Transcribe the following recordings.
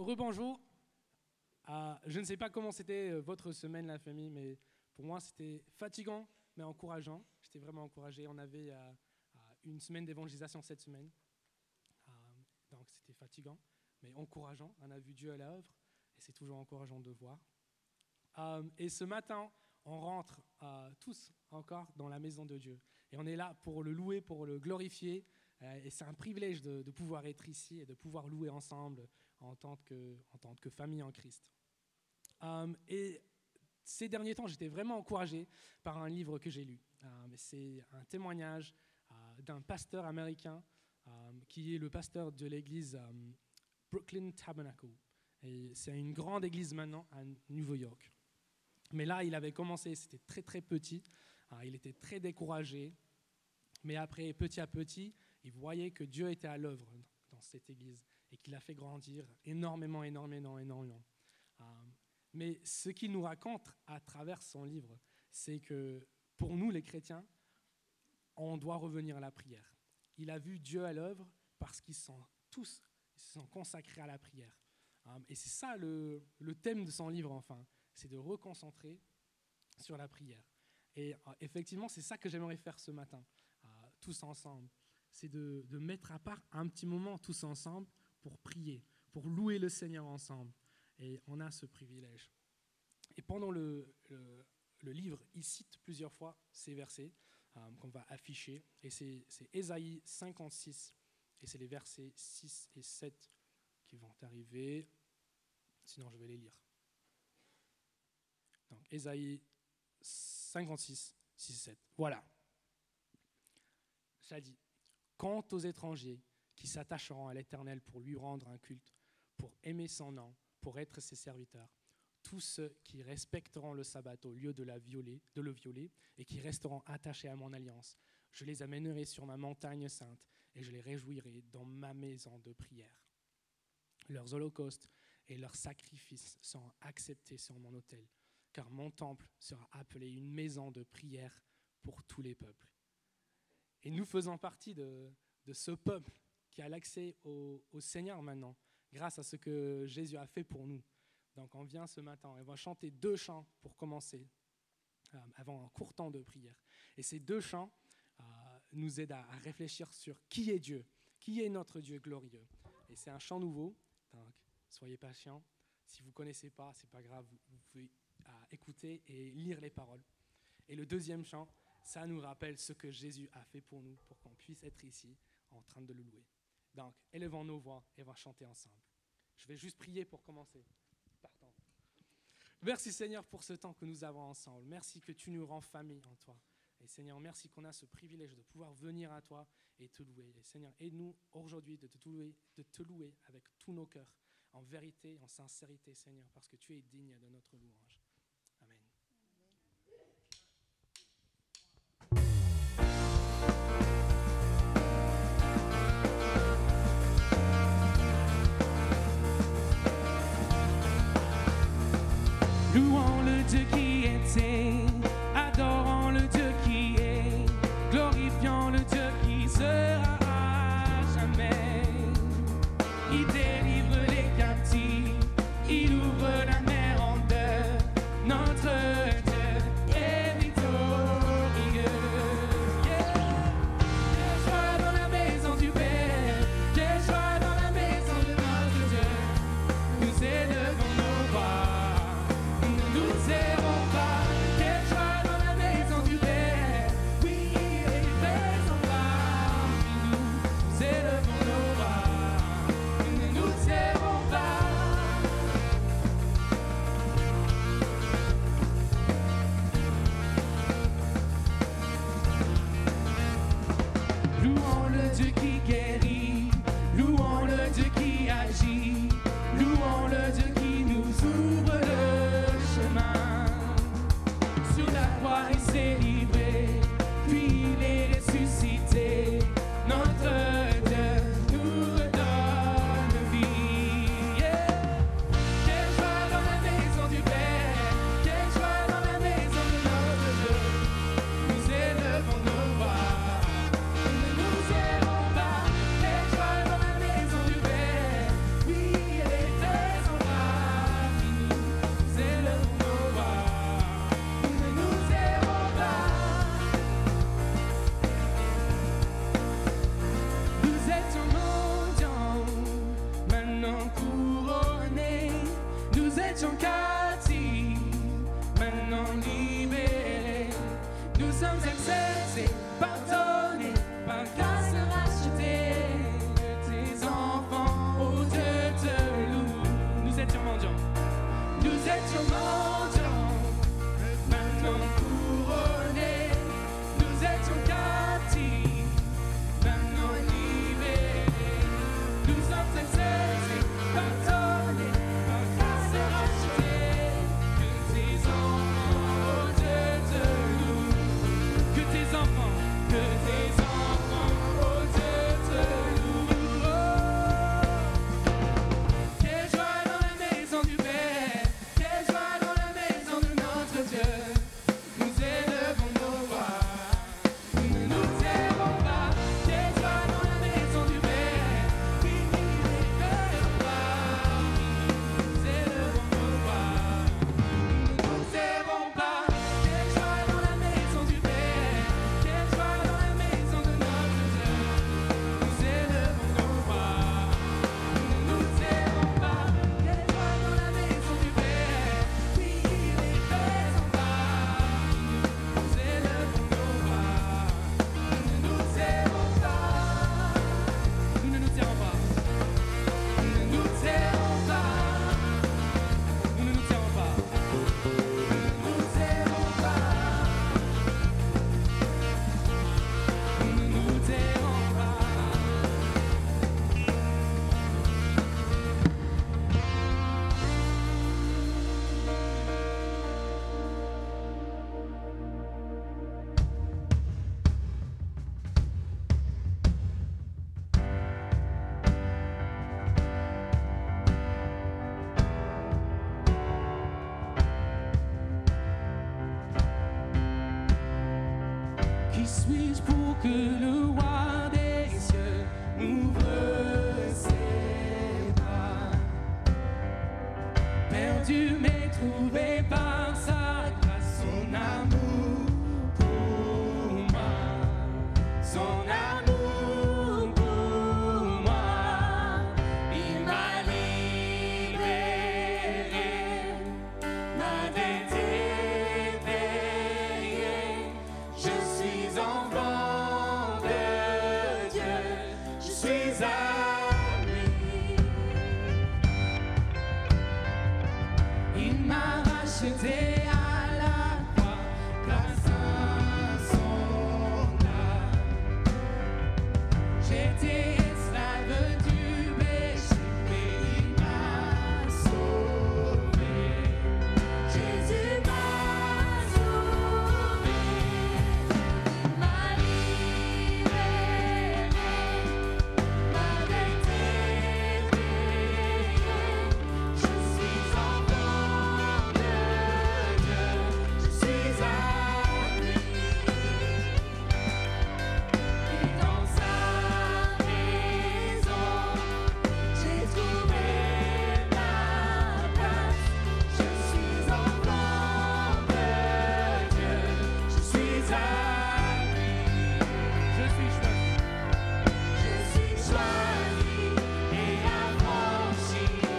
Rebonjour. Je ne sais pas comment c'était votre semaine, la famille, mais pour moi, c'était fatigant, mais encourageant. J'étais vraiment encouragé. On avait une semaine d'évangélisation cette semaine. Donc, c'était fatigant, mais encourageant. On a vu Dieu à l'œuvre, et c'est toujours encourageant de voir. Et ce matin, on rentre tous encore dans la maison de Dieu. Et on est là pour le louer, pour le glorifier. Et c'est un privilège de pouvoir être ici et de pouvoir louer ensemble en tant que famille en Christ. Et ces derniers temps, j'étais vraiment encouragé par un livre que j'ai lu. C'est un témoignage d'un pasteur américain qui est le pasteur de l'église Brooklyn Tabernacle. Et c'est une grande église maintenant à New York. Mais là, il avait commencé, c'était très très petit. Il était très découragé. Mais après, petit à petit, il voyait que Dieu était à l'œuvre dans cette église et qu'il a fait grandir énormément. Mais ce qu'il nous raconte à travers son livre, c'est que pour nous, les chrétiens, on doit revenir à la prière. Il a vu Dieu à l'œuvre parce qu'ils sont consacrés à la prière. Et c'est ça le thème de son livre, enfin, c'est de reconcentrer sur la prière. Et effectivement, c'est ça que j'aimerais faire ce matin, tous ensemble. C'est de mettre à part un petit moment tous ensemble pour prier, pour louer le Seigneur ensemble. Et on a ce privilège. Et pendant le livre, il cite plusieurs fois ces versets qu'on va afficher. Et c'est Ésaïe 56, et c'est les versets 6 et 7 qui vont arriver. Sinon, je vais les lire. Donc, Ésaïe 56, 6 et 7. Voilà. Ça dit, « Quant aux étrangers qui s'attacheront à l'Éternel pour lui rendre un culte, pour aimer son nom, pour être ses serviteurs, tous ceux qui respecteront le sabbat au lieu de le violer et qui resteront attachés à mon alliance, je les amènerai sur ma montagne sainte et je les réjouirai dans ma maison de prière. Leurs holocaustes et leurs sacrifices seront acceptés sur mon autel, car mon temple sera appelé une maison de prière pour tous les peuples. » Et nous faisons partie de ce peuple qui a l'accès au Seigneur maintenant, grâce à ce que Jésus a fait pour nous. Donc on vient ce matin, on va chanter 2 chants pour commencer, avant un court temps de prière. Et ces 2 chants nous aident à réfléchir sur qui est Dieu, qui est notre Dieu glorieux. Et c'est un chant nouveau, donc soyez patients. Si vous ne connaissez pas, ce n'est pas grave, vous pouvez écouter et lire les paroles. Et le 2e chant, ça nous rappelle ce que Jésus a fait pour nous, pour qu'on puisse être ici en train de le louer. Donc, élevons nos voix et on va chanter ensemble. Je vais juste prier pour commencer. Partons. Merci Seigneur pour ce temps que nous avons ensemble. Merci que tu nous rends famille en toi. Et Seigneur, merci qu'on a ce privilège de pouvoir venir à toi et te louer. Et Seigneur, aide-nous aujourd'hui de te louer avec tous nos cœurs, en vérité, en sincérité, Seigneur, parce que tu es digne de notre louange. Amen. Louons le Dieu qui était, adorons le Dieu qui est, glorifions le Dieu qui sera à jamais. Il délivre les captifs, il ouvre la mer en deux, que le roi des cieux m'ouvre ses bras. Perdu mais trouvé par sa grâce, son amour pour moi, son amour pour moi, il m'a libéré, m'a déterminé. Je suis enfant de Dieu, je suis à lui. Il m'a racheté à la croix grâce à son âme. J'étais esclave du péché, mais il m'a sauvé. Jésus m'a sauvé, il m'a libéré, m'a déterminé. Je suis enfant de Dieu, je suis à lui. Et dans sa maison, j'ai trouvé ma place. Je suis enfant de Dieu, je suis à lui. Je suis choisi et affranchi.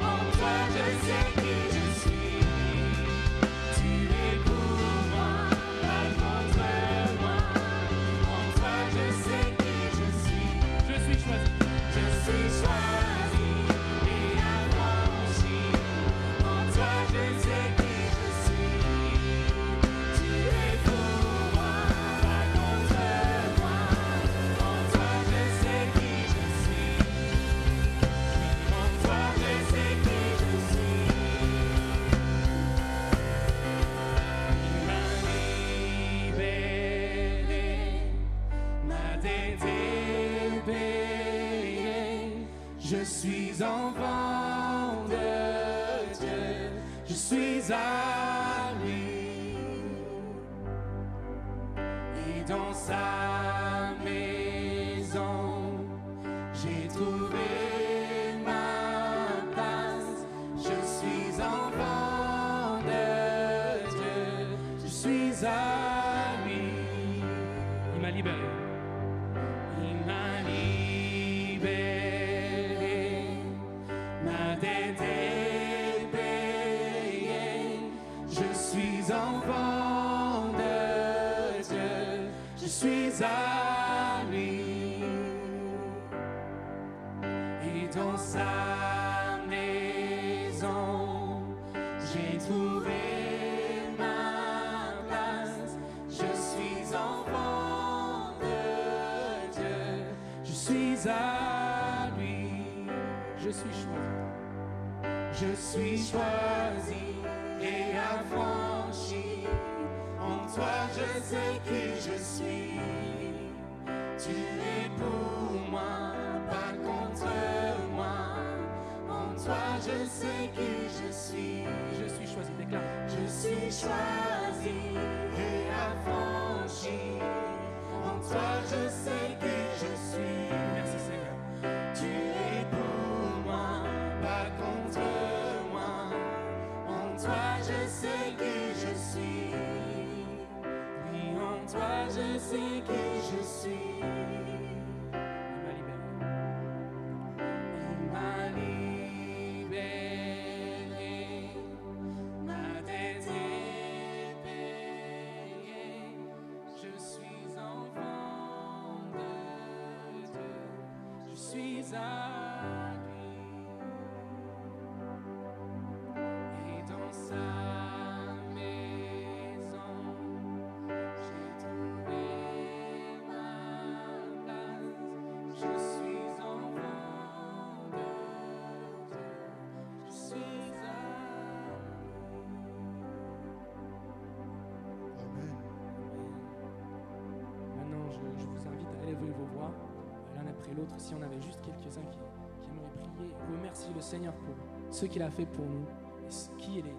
En toi, je sais qui je suis. Tu es pour moi, pas contre moi. En toi, je sais qui je suis. Je suis choisi et affranchi. En toi, je sais qui je suis. Tu es pour moi, pas contre moi. En toi, je sais qui je suis. En toi, je sais qui je suis. Il m'a libéré, m'a déterminé. Je suis enfant de Dieu, je suis à lui. Et dans sa maison, j'ai trouvé ma place. Je suis enfant de Dieu, je suis à lui. Il m'a libéré. Il m'a libéré, m'a déterminé. Je suis enfant de Dieu, je suis à lui. Et dans sa maison, j'ai trouvé ma place. Je suis enfant de Dieu, je suis à lui. Je suis choisi et affranchi. En toi, je sais qui je suis. Tu es pour moi, pas contre moi. En toi, je sais qui je suis. Je suis choisi, déclare. Je suis choisi et affranchi. En toi, je sais qui je suis. Merci Seigneur. Tu es pour moi, pas contre moi. En toi, je sais qui je suis. Oui, en toi, je sais qui je suis. Il m'a libéré. Il m'a libéré, m'a déterminé. Je suis enfant de Dieu, je suis à lui. Et dans sa maison, j'ai trouvé ma place. Je suis enfant de Dieu, je suis à Amen. Maintenant, je vous invite à élever vos voix l'un après l'autre. Si on avait juste quelques-uns qui aimeraient prier, remercier le Seigneur pour ce qu'il a fait pour nous et qui il est.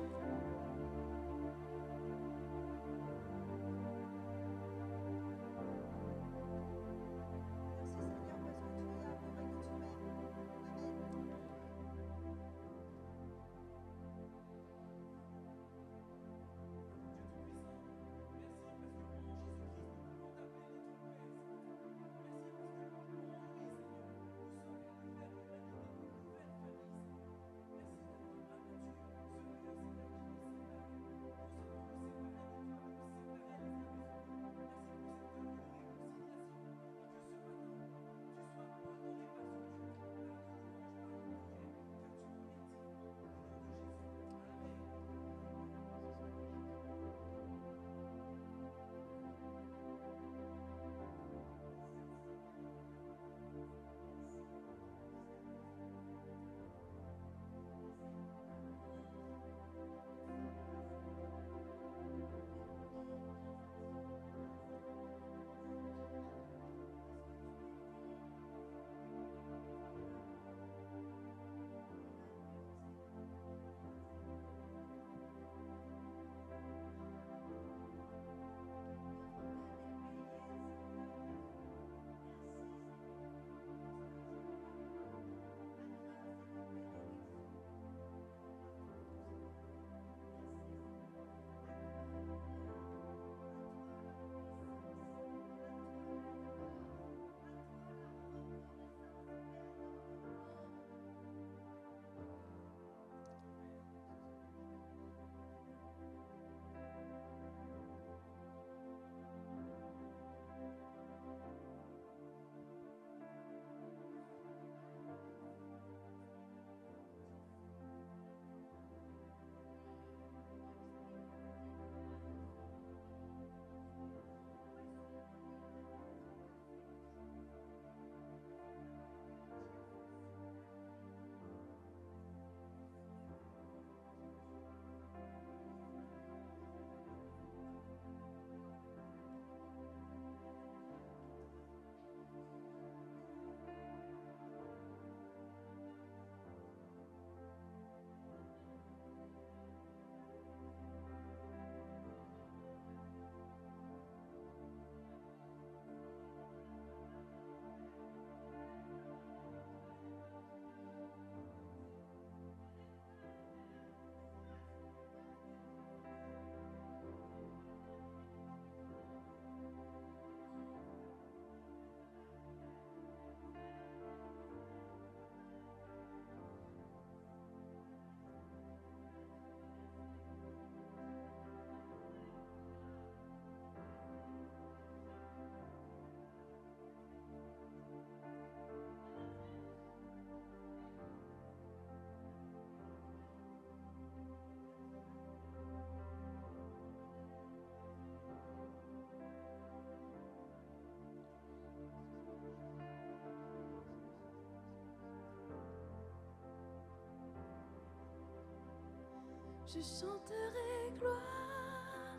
Je chanterai gloire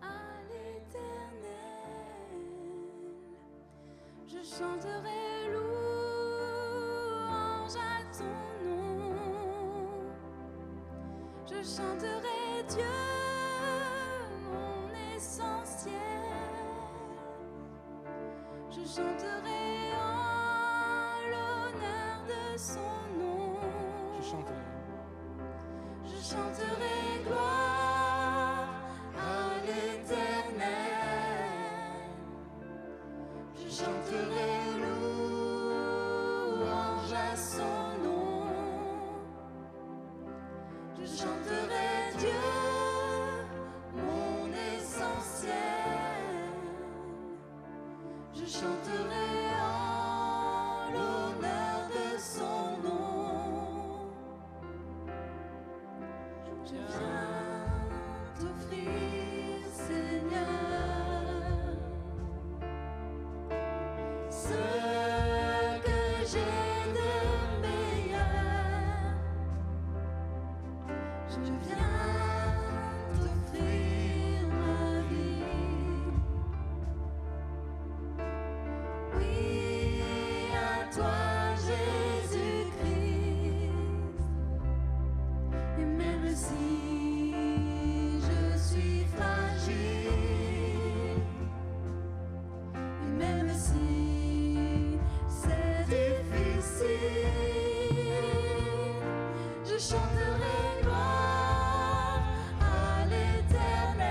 à l'Éternel. Je chanterai louange à ton nom. Je chanterai Dieu, mon essentiel. Je chanterai en l'honneur de son nom. Je chanterai. Je chanterai gloire à l'Éternel. Je chanterai louange à son nom. Je chanterai Dieu, mon essentiel. Je chanterai en l'honneur de son nom. Je viens t'offrir, Seigneur, ce que j'ai de meilleur. Je viens t'offrir ma vie. Oui, à toi, Jésus-Christ. Et même si je suis fragile, et même si c'est difficile, je chanterai gloire à l'Éternel.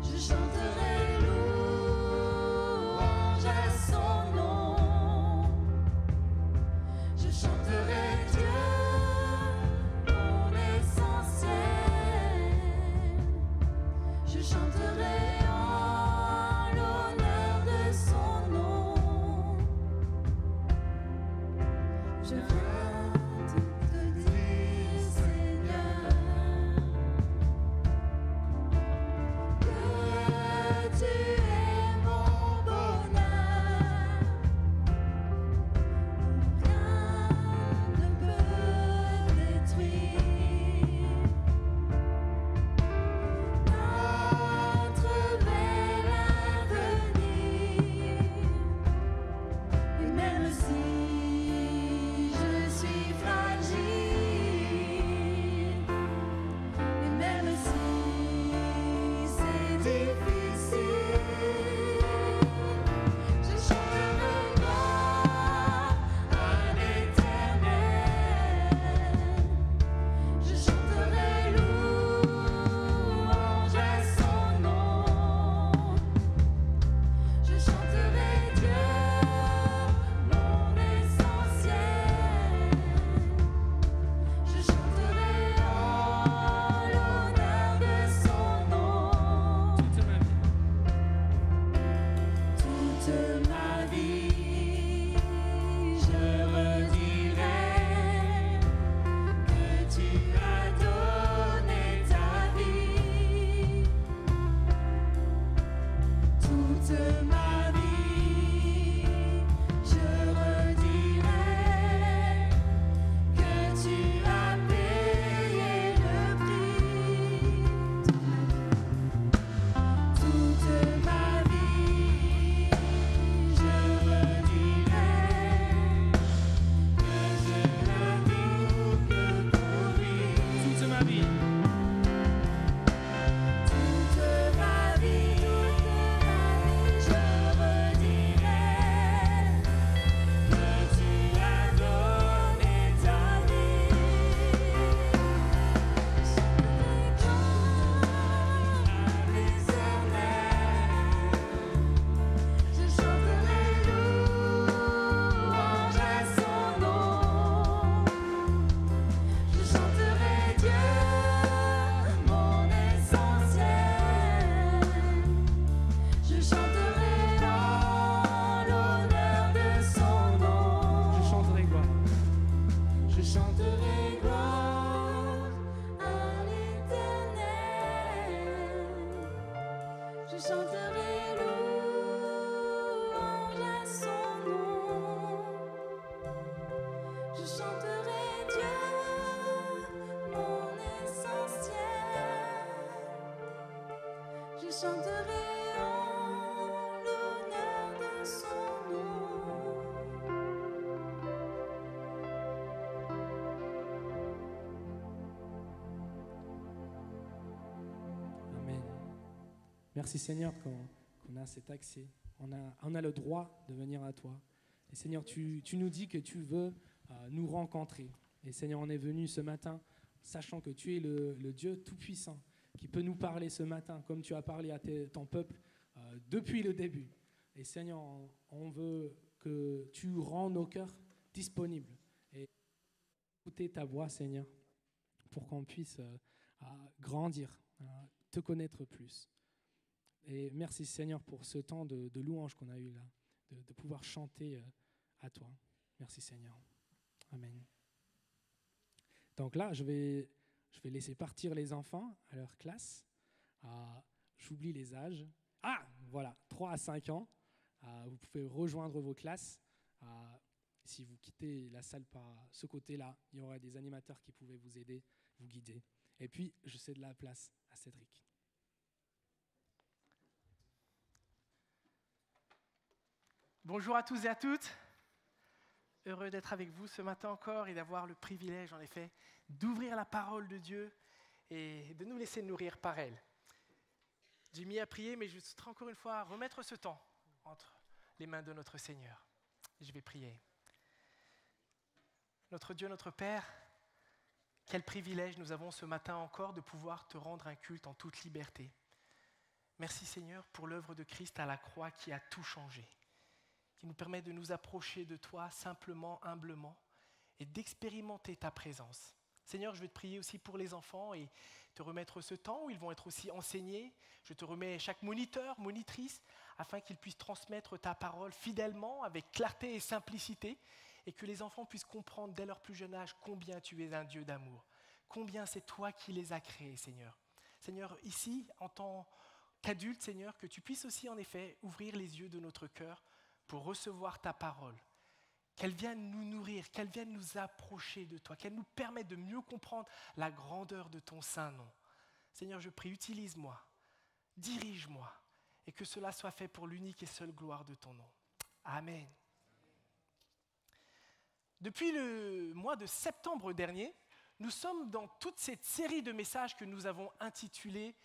Je chanterai louange à son nom. Je chanterai Dieu, mon essentiel. Je chanterai en l'honneur de son nom. Je viens te dire, Seigneur, que tu es mon bonheur. Rien ne peut détruire notre bel avenir. Et même si je suis fragile, et même si c'est difficile, je chanterai gloire à l'Éternel. Je chanterai louange à son nom. Je chanterai Dieu, mon essentiel. Je chanterai en l'honneur de son nom. Toute ma vie. Toute ma vie, je redirai que tu as donné ta vie. Toute ma vie, je redirai que tu as payé le prix. Toute ma vie, je Merci Seigneur qu'on a cet accès, on a le droit de venir à toi. Et Seigneur, tu nous dis que tu veux nous rencontrer. Et Seigneur, on est venu ce matin sachant que tu es le Dieu Tout-Puissant qui peut nous parler ce matin comme tu as parlé à ton peuple depuis le début. Et Seigneur, on veut que tu rends nos cœurs disponibles et écouter ta voix, Seigneur, pour qu'on puisse grandir, te connaître plus. Et merci Seigneur pour ce temps de louange qu'on a eu là, de pouvoir chanter à toi. Merci Seigneur. Amen. Donc là, je vais laisser partir les enfants à leur classe. J'oublie les âges. Ah, voilà, 3 à 5 ans. Vous pouvez rejoindre vos classes. Si vous quittez la salle par ce côté-là, il y aura des animateurs qui pouvaient vous aider, vous guider. Et puis, je cède la place à Cédric. Bonjour à tous et à toutes. Heureux d'être avec vous ce matin encore et d'avoir le privilège, en effet, d'ouvrir la parole de Dieu et de nous laisser nourrir par elle. Jimmy a prié, mais je souhaiterais encore une fois remettre ce temps entre les mains de notre Seigneur. Je vais prier. Notre Dieu, notre Père, quel privilège nous avons ce matin encore de pouvoir te rendre un culte en toute liberté. Merci Seigneur pour l'œuvre de Christ à la croix qui a tout changé, qui nous permet de nous approcher de toi simplement, humblement, et d'expérimenter ta présence. Seigneur, je vais te prier aussi pour les enfants et te remettre ce temps où ils vont être aussi enseignés. Je te remets chaque moniteur, monitrice, afin qu'ils puissent transmettre ta parole fidèlement, avec clarté et simplicité, et que les enfants puissent comprendre dès leur plus jeune âge combien tu es un Dieu d'amour, combien c'est toi qui les as créés, Seigneur. Seigneur, ici, en tant qu'adulte, Seigneur, que tu puisses aussi en effet ouvrir les yeux de notre cœur pour recevoir ta parole, qu'elle vienne nous nourrir, qu'elle vienne nous approcher de toi, qu'elle nous permette de mieux comprendre la grandeur de ton saint nom. Seigneur, je prie, utilise-moi, dirige-moi, et que cela soit fait pour l'unique et seule gloire de ton nom. Amen. Depuis le mois de septembre dernier, nous sommes dans toute cette série de messages que nous avons intitulés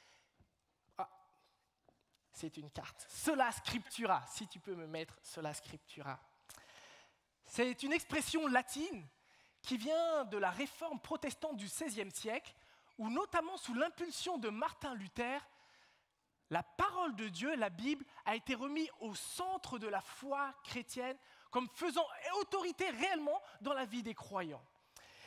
c'est une carte. Sola Scriptura, si tu peux me mettre Sola Scriptura. C'est une expression latine qui vient de la réforme protestante du XVIe siècle, où notamment sous l'impulsion de Martin Luther, la parole de Dieu, la Bible, a été remise au centre de la foi chrétienne, comme faisant autorité réellement dans la vie des croyants.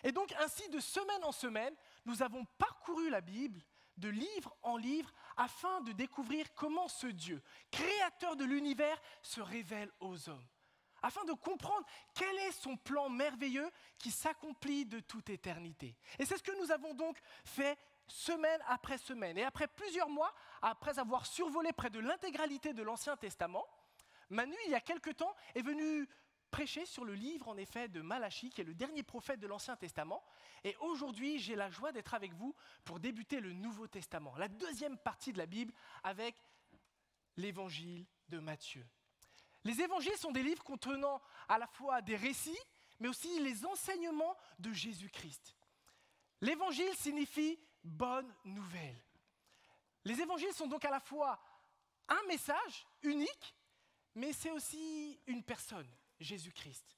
Et donc ainsi, de semaine en semaine, nous avons parcouru la Bible, de livre en livre, afin de découvrir comment ce Dieu, créateur de l'univers, se révèle aux hommes, afin de comprendre quel est son plan merveilleux qui s'accomplit de toute éternité. Et c'est ce que nous avons donc fait semaine après semaine. Et après plusieurs mois, après avoir survolé près de l'intégralité de l'Ancien Testament, Manu, il y a quelque temps, est venu prêcher sur le livre, en effet, de Malachie, qui est le dernier prophète de l'Ancien Testament. Et aujourd'hui, j'ai la joie d'être avec vous pour débuter le Nouveau Testament, la deuxième partie de la Bible, avec l'Évangile de Matthieu. Les évangiles sont des livres contenant à la fois des récits, mais aussi les enseignements de Jésus-Christ. L'évangile signifie bonne nouvelle. Les évangiles sont donc à la fois un message unique, mais c'est aussi une personne, Jésus-Christ.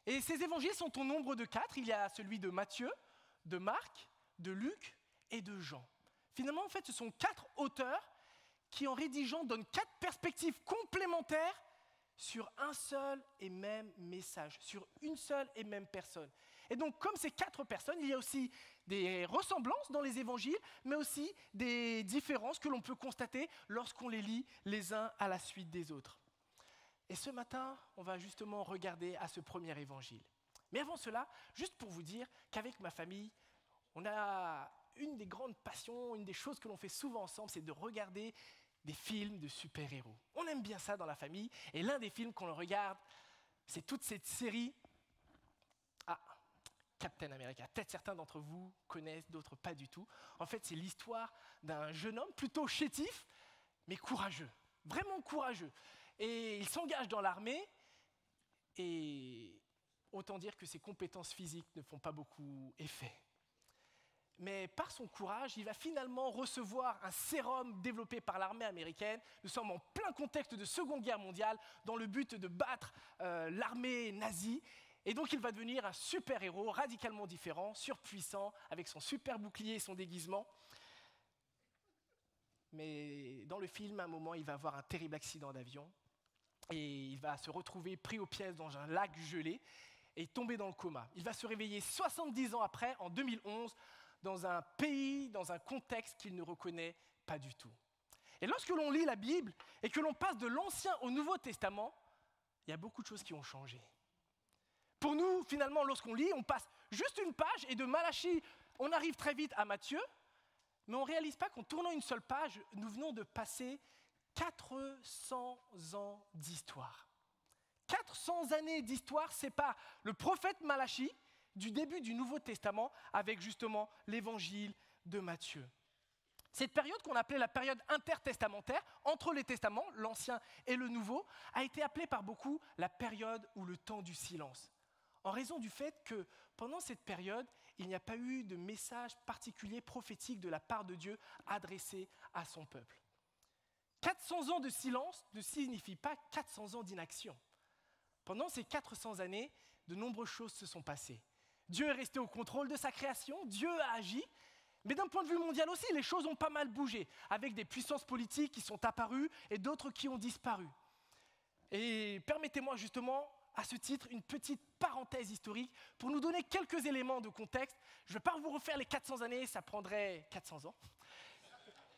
Et ces évangiles sont au nombre de 4. Il y a celui de Matthieu, de Marc, de Luc et de Jean. Finalement, en fait, ce sont 4 auteurs qui, en rédigeant, donnent 4 perspectives complémentaires sur un seul et même message, sur une seule et même personne. Et donc, comme ces 4 personnes, il y a aussi des ressemblances dans les évangiles, mais aussi des différences que l'on peut constater lorsqu'on les lit les uns à la suite des autres. Et ce matin, on va justement regarder à ce premier évangile. Mais avant cela, juste pour vous dire qu'avec ma famille, on a une des grandes passions, une des choses que l'on fait souvent ensemble, c'est de regarder des films de super-héros. On aime bien ça dans la famille, et l'un des films qu'on regarde, c'est toute cette série Captain America. Peut-être certains d'entre vous connaissent, d'autres pas du tout. En fait, c'est l'histoire d'un jeune homme plutôt chétif, mais courageux, vraiment courageux. Et il s'engage dans l'armée, et autant dire que ses compétences physiques ne font pas beaucoup effet. mais par son courage, il va finalement recevoir un sérum développé par l'armée américaine. Nous sommes en plein contexte de Seconde Guerre mondiale, dans le but de battre l'armée nazie. Et donc il va devenir un super-héros radicalement différent, surpuissant, avec son super bouclier et son déguisement. Mais dans le film, à un moment, il va avoir un terrible accident d'avion et il va se retrouver pris aux pièces dans un lac gelé et tomber dans le coma. Il va se réveiller 70 ans après, en 2011, dans un pays, dans un contexte qu'il ne reconnaît pas du tout. Et lorsque l'on lit la Bible et que l'on passe de l'Ancien au Nouveau Testament, il y a beaucoup de choses qui ont changé. Pour nous, finalement, lorsqu'on lit, on passe juste une page et de Malachie, on arrive très vite à Matthieu, mais on ne réalise pas qu'en tournant une seule page, nous venons de passer 400 ans d'histoire. 400 années d'histoire séparent le prophète Malachie du début du Nouveau Testament avec justement l'évangile de Matthieu. Cette période qu'on appelait la période intertestamentaire, entre les testaments, l'Ancien et le Nouveau, a été appelée par beaucoup la période ou le temps du silence. En raison du fait que pendant cette période, il n'y a pas eu de message particulier prophétique de la part de Dieu adressé à son peuple. 400 ans de silence ne signifie pas 400 ans d'inaction. Pendant ces 400 années, de nombreuses choses se sont passées. Dieu est resté au contrôle de sa création, Dieu a agi, mais d'un point de vue mondial aussi, les choses ont pas mal bougé, avec des puissances politiques qui sont apparues et d'autres qui ont disparu. Et permettez-moi justement, à ce titre, une petite parenthèse historique pour nous donner quelques éléments de contexte. Je ne vais pas vous refaire les 400 années, ça prendrait 400 ans.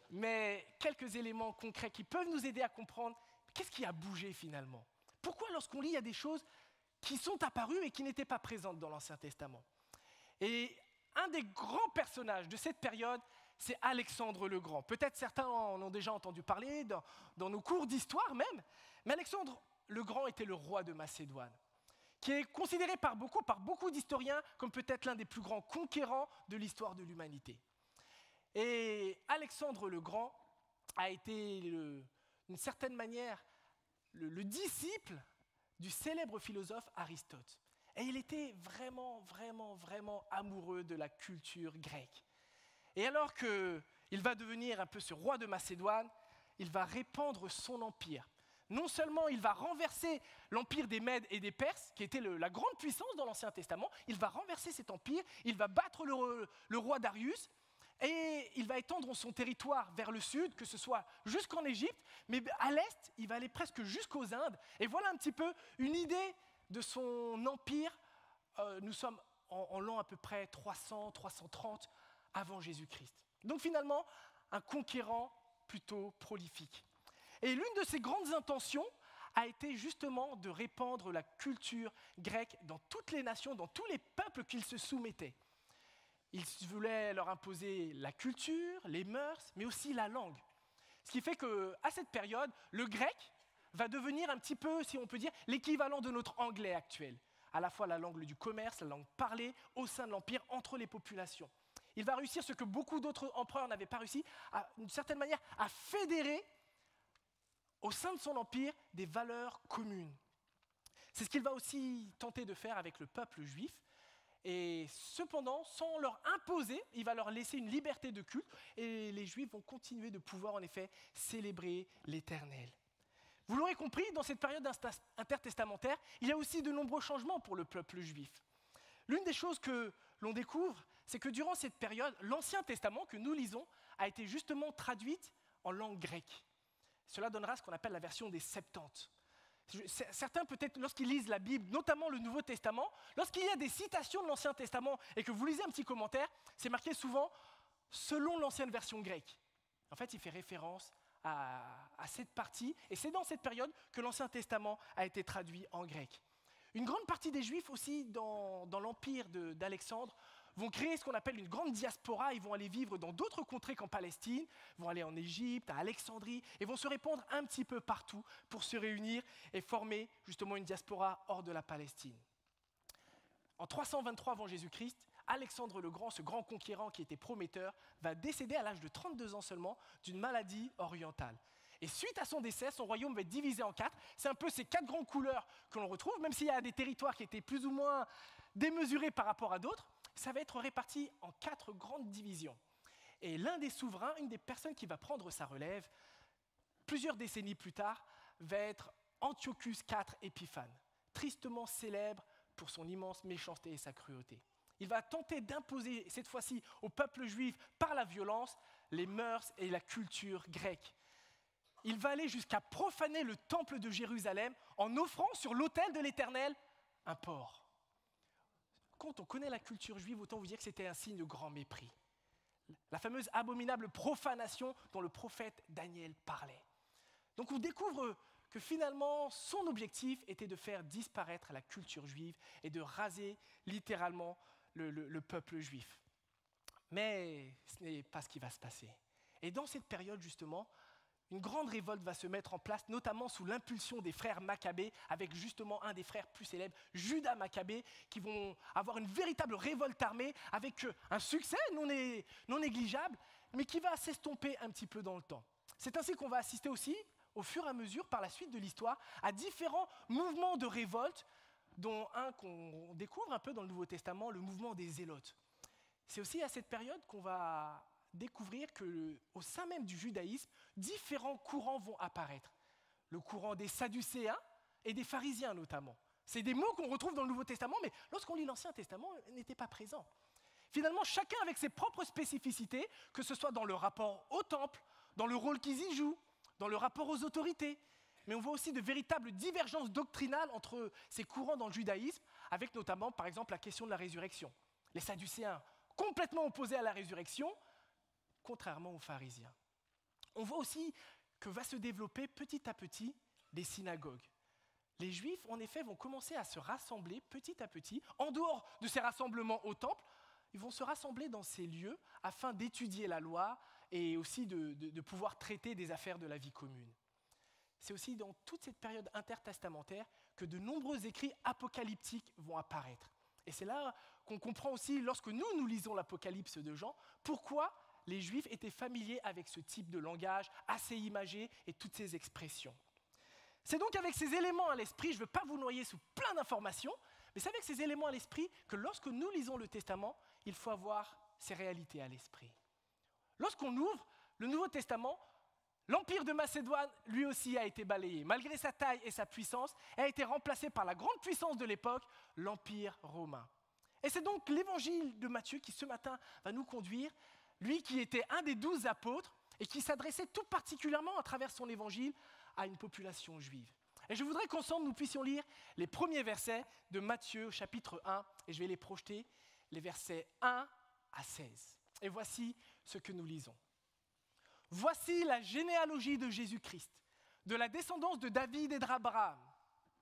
Mais quelques éléments concrets qui peuvent nous aider à comprendre qu'est-ce qui a bougé finalement. Pourquoi lorsqu'on lit, il y a des choses qui sont apparues et qui n'étaient pas présentes dans l'Ancien Testament. Et un des grands personnages de cette période, c'est Alexandre le Grand. Peut-être certains en ont déjà entendu parler, dans nos cours d'histoire même. Mais Alexandre le Grand était le roi de Macédoine, qui est considéré par beaucoup d'historiens comme peut-être l'un des plus grands conquérants de l'histoire de l'humanité. Et Alexandre le Grand a été, d'une certaine manière, le disciple du célèbre philosophe Aristote. Et il était vraiment amoureux de la culture grecque. Et alors qu'il va devenir un peu ce roi de Macédoine, il va répandre son empire. Non seulement il va renverser l'empire des Mèdes et des Perses, qui était la grande puissance dans l'Ancien Testament, il va renverser cet empire, il va battre le roi Darius, et il va étendre son territoire vers le sud, que ce soit jusqu'en Égypte, mais à l'est, il va aller presque jusqu'aux Indes. Et voilà un petit peu une idée de son empire. Nous sommes en l'an à peu près 300, 330 avant Jésus-Christ. Donc finalement, un conquérant plutôt prolifique. Et l'une de ses grandes intentions a été justement de répandre la culture grecque dans toutes les nations, dans tous les peuples qu'il se soumettait. Il voulait leur imposer la culture, les mœurs, mais aussi la langue. Ce qui fait qu'à cette période, le grec va devenir un petit peu, si on peut dire, l'équivalent de notre anglais actuel. À la fois la langue du commerce, la langue parlée au sein de l'Empire, entre les populations. Il va réussir ce que beaucoup d'autres empereurs n'avaient pas réussi, d'une certaine manière, à fédérer au sein de son empire des valeurs communes. C'est ce qu'il va aussi tenter de faire avec le peuple juif. Et cependant, sans leur imposer, il va leur laisser une liberté de culte et les Juifs vont continuer de pouvoir en effet célébrer l'Éternel. Vous l'aurez compris, dans cette période intertestamentaire, il y a aussi de nombreux changements pour le peuple juif. L'une des choses que l'on découvre, c'est que durant cette période, l'Ancien Testament que nous lisons a été justement traduite en langue grecque. Cela donnera ce qu'on appelle la version des Septante. Certains, peut-être, lorsqu'ils lisent la Bible, notamment le Nouveau Testament, lorsqu'il y a des citations de l'Ancien Testament et que vous lisez un petit commentaire, c'est marqué souvent « selon l'ancienne version grecque ». En fait, il fait référence à cette partie, et c'est dans cette période que l'Ancien Testament a été traduit en grec. Une grande partie des Juifs aussi, dans l'empire d'Alexandre, vont créer ce qu'on appelle une grande diaspora. Ils vont aller vivre dans d'autres contrées qu'en Palestine, vont aller en Égypte, à Alexandrie, et vont se répandre un petit peu partout pour se réunir et former justement une diaspora hors de la Palestine. En 323 avant Jésus-Christ, Alexandre le Grand, ce grand conquérant qui était prometteur, va décéder à l'âge de 32 ans seulement d'une maladie orientale. Et suite à son décès, son royaume va être divisé en 4. C'est un peu ces 4 grandes couleurs que l'on retrouve, même s'il y a des territoires qui étaient plus ou moins démesurés par rapport à d'autres. ça va être réparti en 4 grandes divisions. Et l'un des souverains, une des personnes qui va prendre sa relève, plusieurs décennies plus tard, va être Antiochus IV Épiphane, tristement célèbre pour son immense méchanceté et sa cruauté. Il va tenter d'imposer, cette fois-ci au peuple juif, par la violence, les mœurs et la culture grecque. Il va aller jusqu'à profaner le temple de Jérusalem en offrant sur l'autel de l'Éternel un porc. Quand on connaît la culture juive, autant vous dire que c'était un signe de grand mépris. La fameuse abominable profanation dont le prophète Daniel parlait. Donc on découvre que finalement, son objectif était de faire disparaître la culture juive et de raser littéralement le peuple juif. Mais ce n'est pas ce qui va se passer. Et dans cette période, justement, une grande révolte va se mettre en place, notamment sous l'impulsion des frères Maccabées, avec justement un des frères plus célèbres, Judas Maccabée, qui vont avoir une véritable révolte armée avec un succès non négligeable, mais qui va s'estomper un petit peu dans le temps. C'est ainsi qu'on va assister aussi, au fur et à mesure, par la suite de l'histoire, à différents mouvements de révolte, dont un qu'on découvre un peu dans le Nouveau Testament, le mouvement des Zélotes. C'est aussi à cette période qu'on va découvrir qu'au sein même du judaïsme, différents courants vont apparaître. Le courant des Sadducéens et des pharisiens notamment. C'est des mots qu'on retrouve dans le Nouveau Testament, mais lorsqu'on lit l'Ancien Testament, ils n'étaient pas présents. Finalement, chacun avec ses propres spécificités, que ce soit dans le rapport au temple, dans le rôle qu'ils y jouent, dans le rapport aux autorités. Mais on voit aussi de véritables divergences doctrinales entre ces courants dans le judaïsme, avec notamment, par exemple, la question de la résurrection. Les Sadducéens, complètement opposés à la résurrection, contrairement aux pharisiens. On voit aussi que va se développer petit à petit des synagogues. Les Juifs, en effet, vont commencer à se rassembler petit à petit, en dehors de ces rassemblements au temple, ils vont se rassembler dans ces lieux afin d'étudier la loi et aussi de pouvoir traiter des affaires de la vie commune. C'est aussi dans toute cette période intertestamentaire que de nombreux écrits apocalyptiques vont apparaître. Et c'est là qu'on comprend aussi, lorsque nous lisons l'Apocalypse de Jean, pourquoi les Juifs étaient familiers avec ce type de langage assez imagé et toutes ces expressions. C'est donc avec ces éléments à l'esprit, je ne veux pas vous noyer sous plein d'informations, mais c'est avec ces éléments à l'esprit que lorsque nous lisons le Testament, il faut avoir ces réalités à l'esprit. Lorsqu'on ouvre le Nouveau Testament, l'Empire de Macédoine, lui aussi, a été balayé. Malgré sa taille et sa puissance, elle a été remplacée par la grande puissance de l'époque, l'Empire romain. Et c'est donc l'évangile de Matthieu qui, ce matin, va nous conduire, lui qui était un des 12 apôtres et qui s'adressait tout particulièrement à travers son évangile à une population juive. Et je voudrais qu'ensemble, nous puissions lire les premiers versets de Matthieu, chapitre 1, et je vais les projeter, les versets 1 à 16. Et voici ce que nous lisons. Voici la généalogie de Jésus-Christ, de la descendance de David et d'Abraham.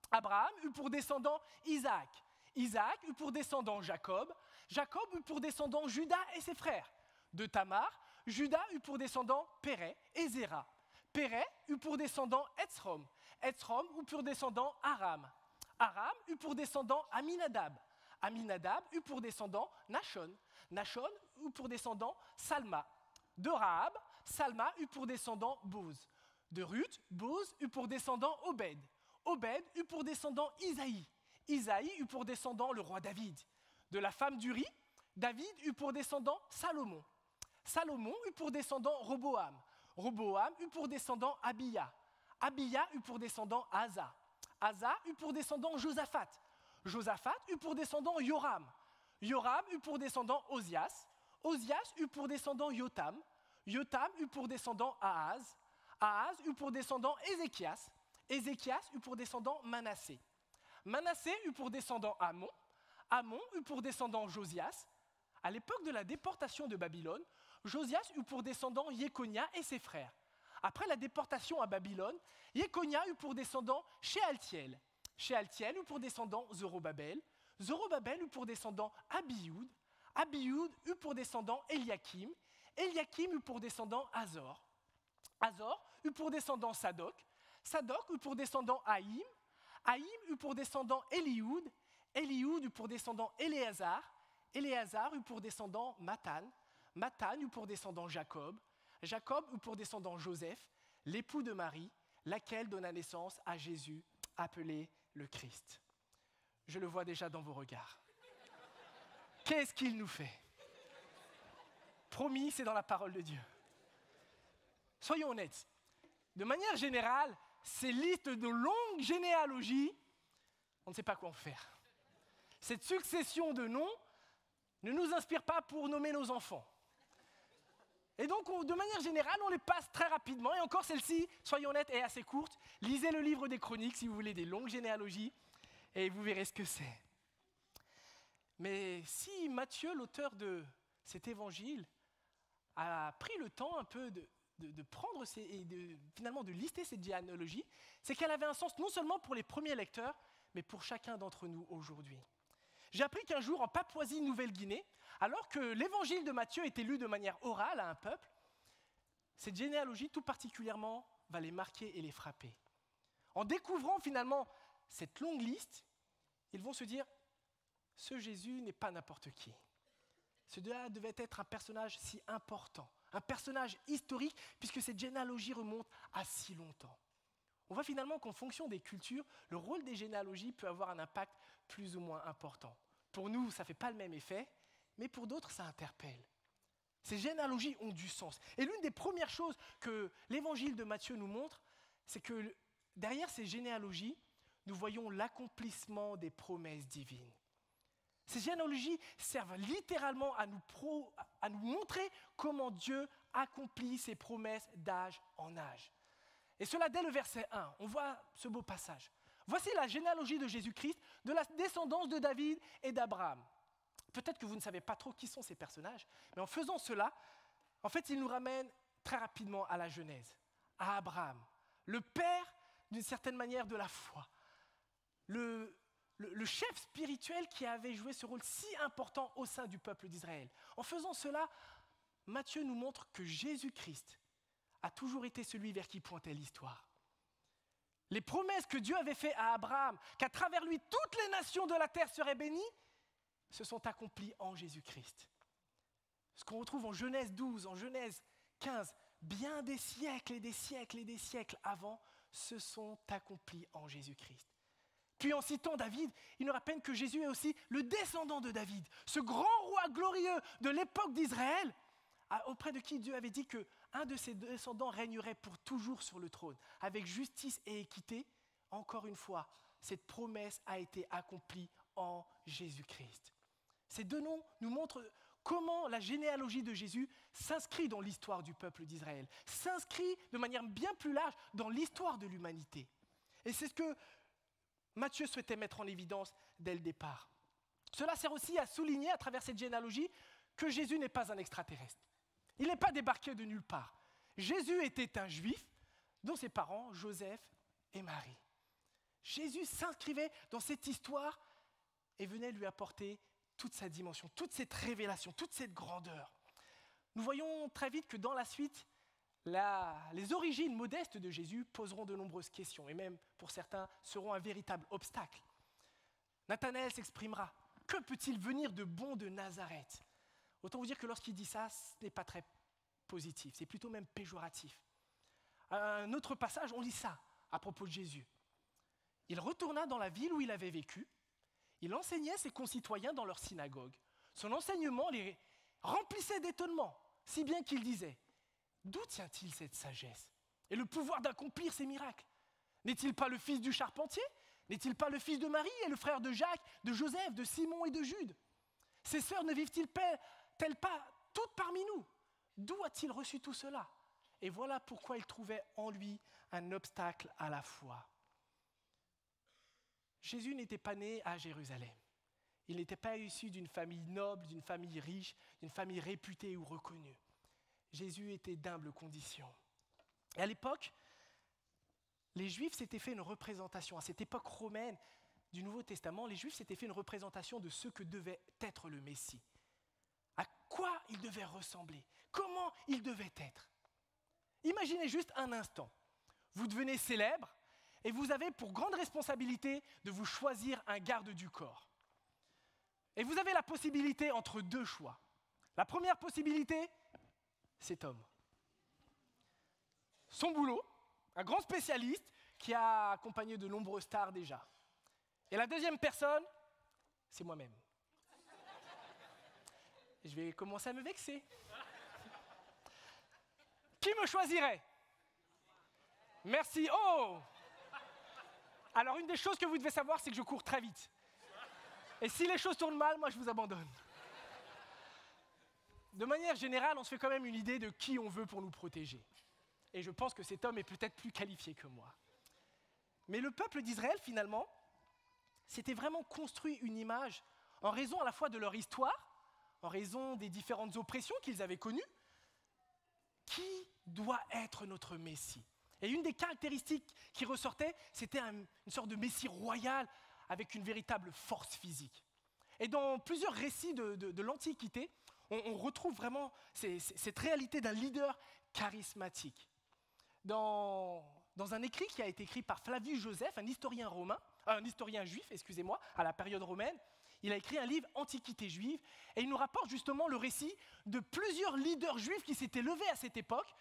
Abraham eut pour descendant Isaac. Isaac eut pour descendant Jacob. Jacob eut pour descendant Judas et ses frères. De Tamar, Judas eut pour descendant Pérez et Zéra. Pérez eut pour descendant Etzrom. Etzrom eut pour descendant Aram. Aram eut pour descendant Aminadab. Aminadab eut pour descendant Nachon. Nachon eut pour descendant Salma. De Rahab, Salma eut pour descendant Boz. De Ruth, Boz eut pour descendant Obed. Obed eut pour descendant Isaïe. Isaïe eut pour descendant le roi David. De la femme d'Uri, David eut pour descendant Salomon. Salomon eut pour descendant Roboam. Roboam eut pour descendant Abiya. Abiya eut pour descendant Asa. Asa eut pour descendant Josaphat. Josaphat eut pour descendant Yoram. Yoram eut pour descendant Osias. Osias eut pour descendant Yotam. Yotam eut pour descendant Ahaz. Ahaz eut pour descendant Ézéchias. Ézéchias eut pour descendant Manassé. Manassé eut pour descendant Amon. Amon eut pour descendant Josias. À l'époque de la déportation de Babylone, Josias eut pour descendant Jéconia et ses frères. Après la déportation à Babylone, Jéconia eut pour descendant Shealtiel. Shealtiel eut pour descendant Zorobabel. Zorobabel eut pour descendant Abioud. Abioud eut pour descendant Eliakim. Eliakim eut pour descendant Azor. Azor eut pour descendant Sadok. Sadok eut pour descendant Haïm. Haïm eut pour descendant Élioud. Élioud eut pour descendant Éléazar. Éléazar eut pour descendant Mathan. Mathan eut pour descendant Jacob. Jacob eut pour descendant Joseph, l'époux de Marie, laquelle donna naissance à Jésus, appelé le Christ. Je le vois déjà dans vos regards. qu'est-ce qu'il nous fait? Promis, c'est dans la parole de Dieu. Soyons honnêtes. De manière générale, ces listes de longues généalogies, on ne sait pas quoi en faire. Cette succession de noms ne nous inspire pas pour nommer nos enfants. Et donc, de manière générale, on les passe très rapidement. Et encore, celle-ci, soyons honnêtes, est assez courte. Lisez le livre des Chroniques si vous voulez des longues généalogies, et vous verrez ce que c'est. Mais si Matthieu, l'auteur de cet évangile, a pris le temps un peu de prendre finalement de lister cette généalogie, c'est qu'elle avait un sens non seulement pour les premiers lecteurs, mais pour chacun d'entre nous aujourd'hui. J'ai appris qu'un jour, en Papouasie-Nouvelle-Guinée, alors que l'évangile de Matthieu était lu de manière orale à un peuple, cette généalogie tout particulièrement va les marquer et les frapper. En découvrant finalement cette longue liste, ils vont se dire « ce Jésus n'est pas n'importe qui ». Ce devait être un personnage si important, un personnage historique, puisque cette généalogie remonte à si longtemps. On voit finalement qu'en fonction des cultures, le rôle des généalogies peut avoir un impact plus ou moins important. Pour nous, ça ne fait pas le même effet, mais pour d'autres, ça interpelle. Ces généalogies ont du sens. Et l'une des premières choses que l'évangile de Matthieu nous montre, c'est que derrière ces généalogies, nous voyons l'accomplissement des promesses divines. Ces généalogies servent littéralement à nous montrer comment Dieu accomplit ses promesses d'âge en âge. Et cela dès le verset 1, on voit ce beau passage. Voici la généalogie de Jésus-Christ, de la descendance de David et d'Abraham. Peut-être que vous ne savez pas trop qui sont ces personnages, mais en faisant cela, en fait, ils nous ramènent très rapidement à la Genèse, à Abraham, le père, d'une certaine manière, de la foi, le chef spirituel qui avait joué ce rôle si important au sein du peuple d'Israël. En faisant cela, Matthieu nous montre que Jésus-Christ a toujours été celui vers qui pointait l'histoire. Les promesses que Dieu avait faites à Abraham, qu'à travers lui toutes les nations de la terre seraient bénies, se sont accomplies en Jésus-Christ. Ce qu'on retrouve en Genèse 12, en Genèse 15, bien des siècles et des siècles et des siècles avant, se sont accomplis en Jésus-Christ. Puis en citant David, il nous rappelle que Jésus est aussi le descendant de David, ce grand roi glorieux de l'époque d'Israël, auprès de qui Dieu avait dit qu'un de ses descendants régnerait pour toujours sur le trône, avec justice et équité. Encore une fois, cette promesse a été accomplie en Jésus-Christ. Ces deux noms nous montrent comment la généalogie de Jésus s'inscrit dans l'histoire du peuple d'Israël, s'inscrit de manière bien plus large dans l'histoire de l'humanité. Et c'est ce que Matthieu souhaitait mettre en évidence dès le départ. Cela sert aussi à souligner à travers cette généalogie que Jésus n'est pas un extraterrestre. Il n'est pas débarqué de nulle part. Jésus était un juif dont ses parents, Joseph et Marie. Jésus s'inscrivait dans cette histoire et venait lui apporter toute sa dimension, toute cette révélation, toute cette grandeur. Nous voyons très vite que dans la suite, les origines modestes de Jésus poseront de nombreuses questions et même, pour certains, seront un véritable obstacle. Nathanaël s'exprimera. Que peut-il venir de bon de Nazareth? Autant vous dire que lorsqu'il dit ça, ce n'est pas très positif, c'est plutôt même péjoratif. Un autre passage, on lit ça à propos de Jésus. Il retourna dans la ville où il avait vécu. Il enseignait ses concitoyens dans leur synagogue. Son enseignement les remplissait d'étonnement, si bien qu'il disait « D'où tient-il cette sagesse et le pouvoir d'accomplir ces miracles? N'est-il pas le fils du charpentier? N'est-il pas le fils de Marie et le frère de Jacques, de Joseph, de Simon et de Jude? Ses sœurs ne vivent-elles pas toutes parmi nous? D'où a-t-il reçu tout cela ?» Et voilà pourquoi il trouvait en lui un obstacle à la foi. Jésus n'était pas né à Jérusalem. Il n'était pas issu d'une famille noble, d'une famille riche, d'une famille réputée ou reconnue. Jésus était d'humble condition. Et à l'époque, les Juifs s'étaient fait une représentation. À cette époque romaine du Nouveau Testament, les Juifs s'étaient fait une représentation de ce que devait être le Messie. À quoi il devait ressembler? Comment il devait être? Imaginez juste un instant. Vous devenez célèbre et vous avez pour grande responsabilité de vous choisir un garde du corps. Et vous avez la possibilité entre deux choix. La première possibilité, cet homme. Son boulot, un grand spécialiste qui a accompagné de nombreuses stars déjà. Et la deuxième personne, c'est moi-même. je vais commencer à me vexer. Qui me choisirait? Merci. Oh! Alors, une des choses que vous devez savoir, c'est que je cours très vite. Et si les choses tournent mal, moi, je vous abandonne. De manière générale, on se fait quand même une idée de qui on veut pour nous protéger. Et je pense que cet homme est peut-être plus qualifié que moi. Mais le peuple d'Israël, finalement, s'était vraiment construit une image en raison à la fois de leur histoire, en raison des différentes oppressions qu'ils avaient connues. Qui doit être notre Messie? Et une des caractéristiques qui ressortait, c'était une sorte de Messie royal avec une véritable force physique. Et dans plusieurs récits de l'Antiquité, on retrouve vraiment cette réalité d'un leader charismatique. Dans un écrit qui a été écrit par Flavius Joseph, un historien juif, excusez-moi, à la période romaine, il a écrit un livre, Antiquité juive, et il nous rapporte justement le récit de plusieurs leaders juifs qui s'étaient levés à cette époque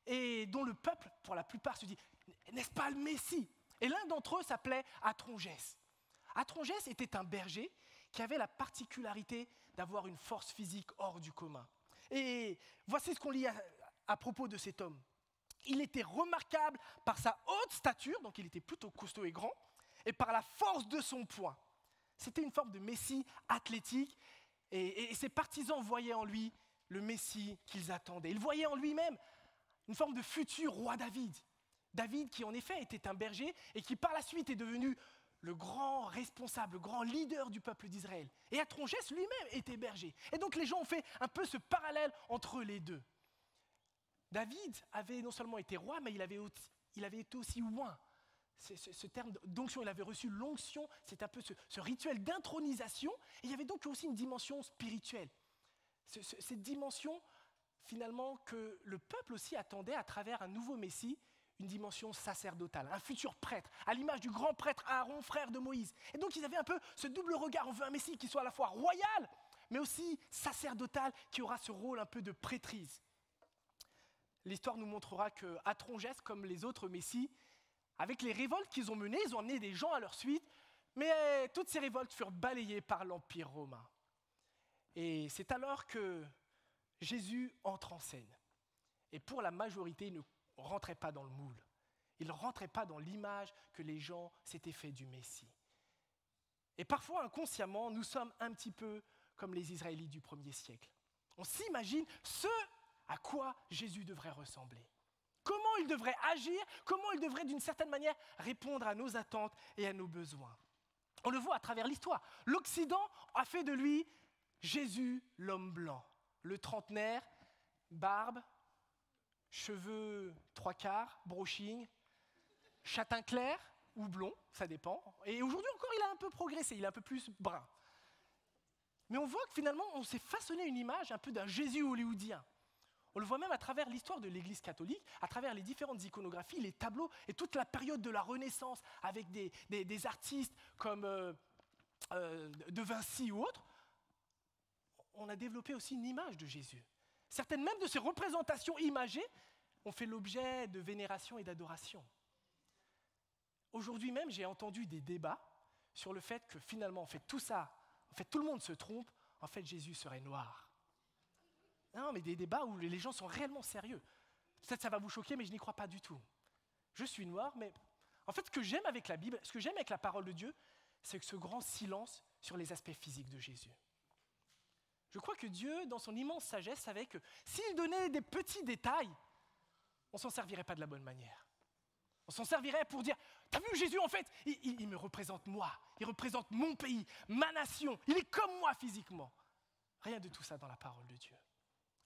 et dont le peuple, pour la plupart, se dit « N'est-ce pas le Messie ?» Et l'un d'entre eux s'appelait Atrongès. Atrongès était un berger qui avait la particularité d'avoir une force physique hors du commun. Et voici ce qu'on lit à propos de cet homme. Il était remarquable par sa haute stature, donc il était plutôt costaud et grand, et par la force de son poing. C'était une forme de Messie athlétique, et ses partisans voyaient en lui le Messie qu'ils attendaient. Ils voyaient en lui-même une forme de futur roi David. David qui en effet était un berger et qui par la suite est devenu le grand responsable, le grand leader du peuple d'Israël. Et Atrongès lui-même était berger. Et donc les gens ont fait un peu ce parallèle entre les deux. David avait non seulement été roi, mais il avait été aussi oint. Ce terme d'onction, il avait reçu l'onction, c'est un peu ce rituel d'intronisation. Et il y avait donc aussi une dimension spirituelle. Cette dimension, finalement, que le peuple aussi attendait à travers un nouveau Messie, une dimension sacerdotale, un futur prêtre, à l'image du grand prêtre Aaron, frère de Moïse. Et donc ils avaient un peu ce double regard, on veut un Messie qui soit à la fois royal, mais aussi sacerdotal, qui aura ce rôle un peu de prêtrise. L'histoire nous montrera que Atrongès, comme les autres Messies, avec les révoltes qu'ils ont menées, ils ont amené des gens à leur suite, mais toutes ces révoltes furent balayées par l'Empire romain. Et c'est alors que Jésus entre en scène. Et pour la majorité, il ne rentrait pas dans le moule. Il ne rentrait pas dans l'image que les gens s'étaient fait du Messie. Et parfois, inconsciemment, nous sommes un petit peu comme les Israélites du 1er siècle. On s'imagine ce à quoi Jésus devrait ressembler. Comment il devrait agir, comment il devrait d'une certaine manière répondre à nos attentes et à nos besoins. On le voit à travers l'histoire. L'Occident a fait de lui Jésus l'homme blanc, le trentenaire, barbe, cheveux 3/4, brushing, châtain clair ou blond, ça dépend. Et aujourd'hui encore, il a un peu progressé, il est un peu plus brun. Mais on voit que finalement, on s'est façonné une image un peu d'un Jésus hollywoodien. On le voit même à travers l'histoire de l'Église catholique, à travers les différentes iconographies, les tableaux et toute la période de la Renaissance avec des artistes comme de Vinci ou autres. On a développé aussi une image de Jésus. Certaines même de ces représentations imagées ont fait l'objet de vénération et d'adoration. Aujourd'hui même, j'ai entendu des débats sur le fait que finalement, en fait, tout ça, en fait, tout le monde se trompe, en fait, Jésus serait noir. Non, mais des débats où les gens sont réellement sérieux. Peut-être ça va vous choquer, mais je n'y crois pas du tout. Je suis noir, mais en fait, ce que j'aime avec la Bible, ce que j'aime avec la parole de Dieu, c'est que ce grand silence sur les aspects physiques de Jésus. Je crois que Dieu, dans son immense sagesse, savait que s'il donnait des petits détails, on ne s'en servirait pas de la bonne manière. On s'en servirait pour dire, t'as vu Jésus, en fait, il me représente moi, il représente mon pays, ma nation, il est comme moi physiquement. Rien de tout ça dans la parole de Dieu.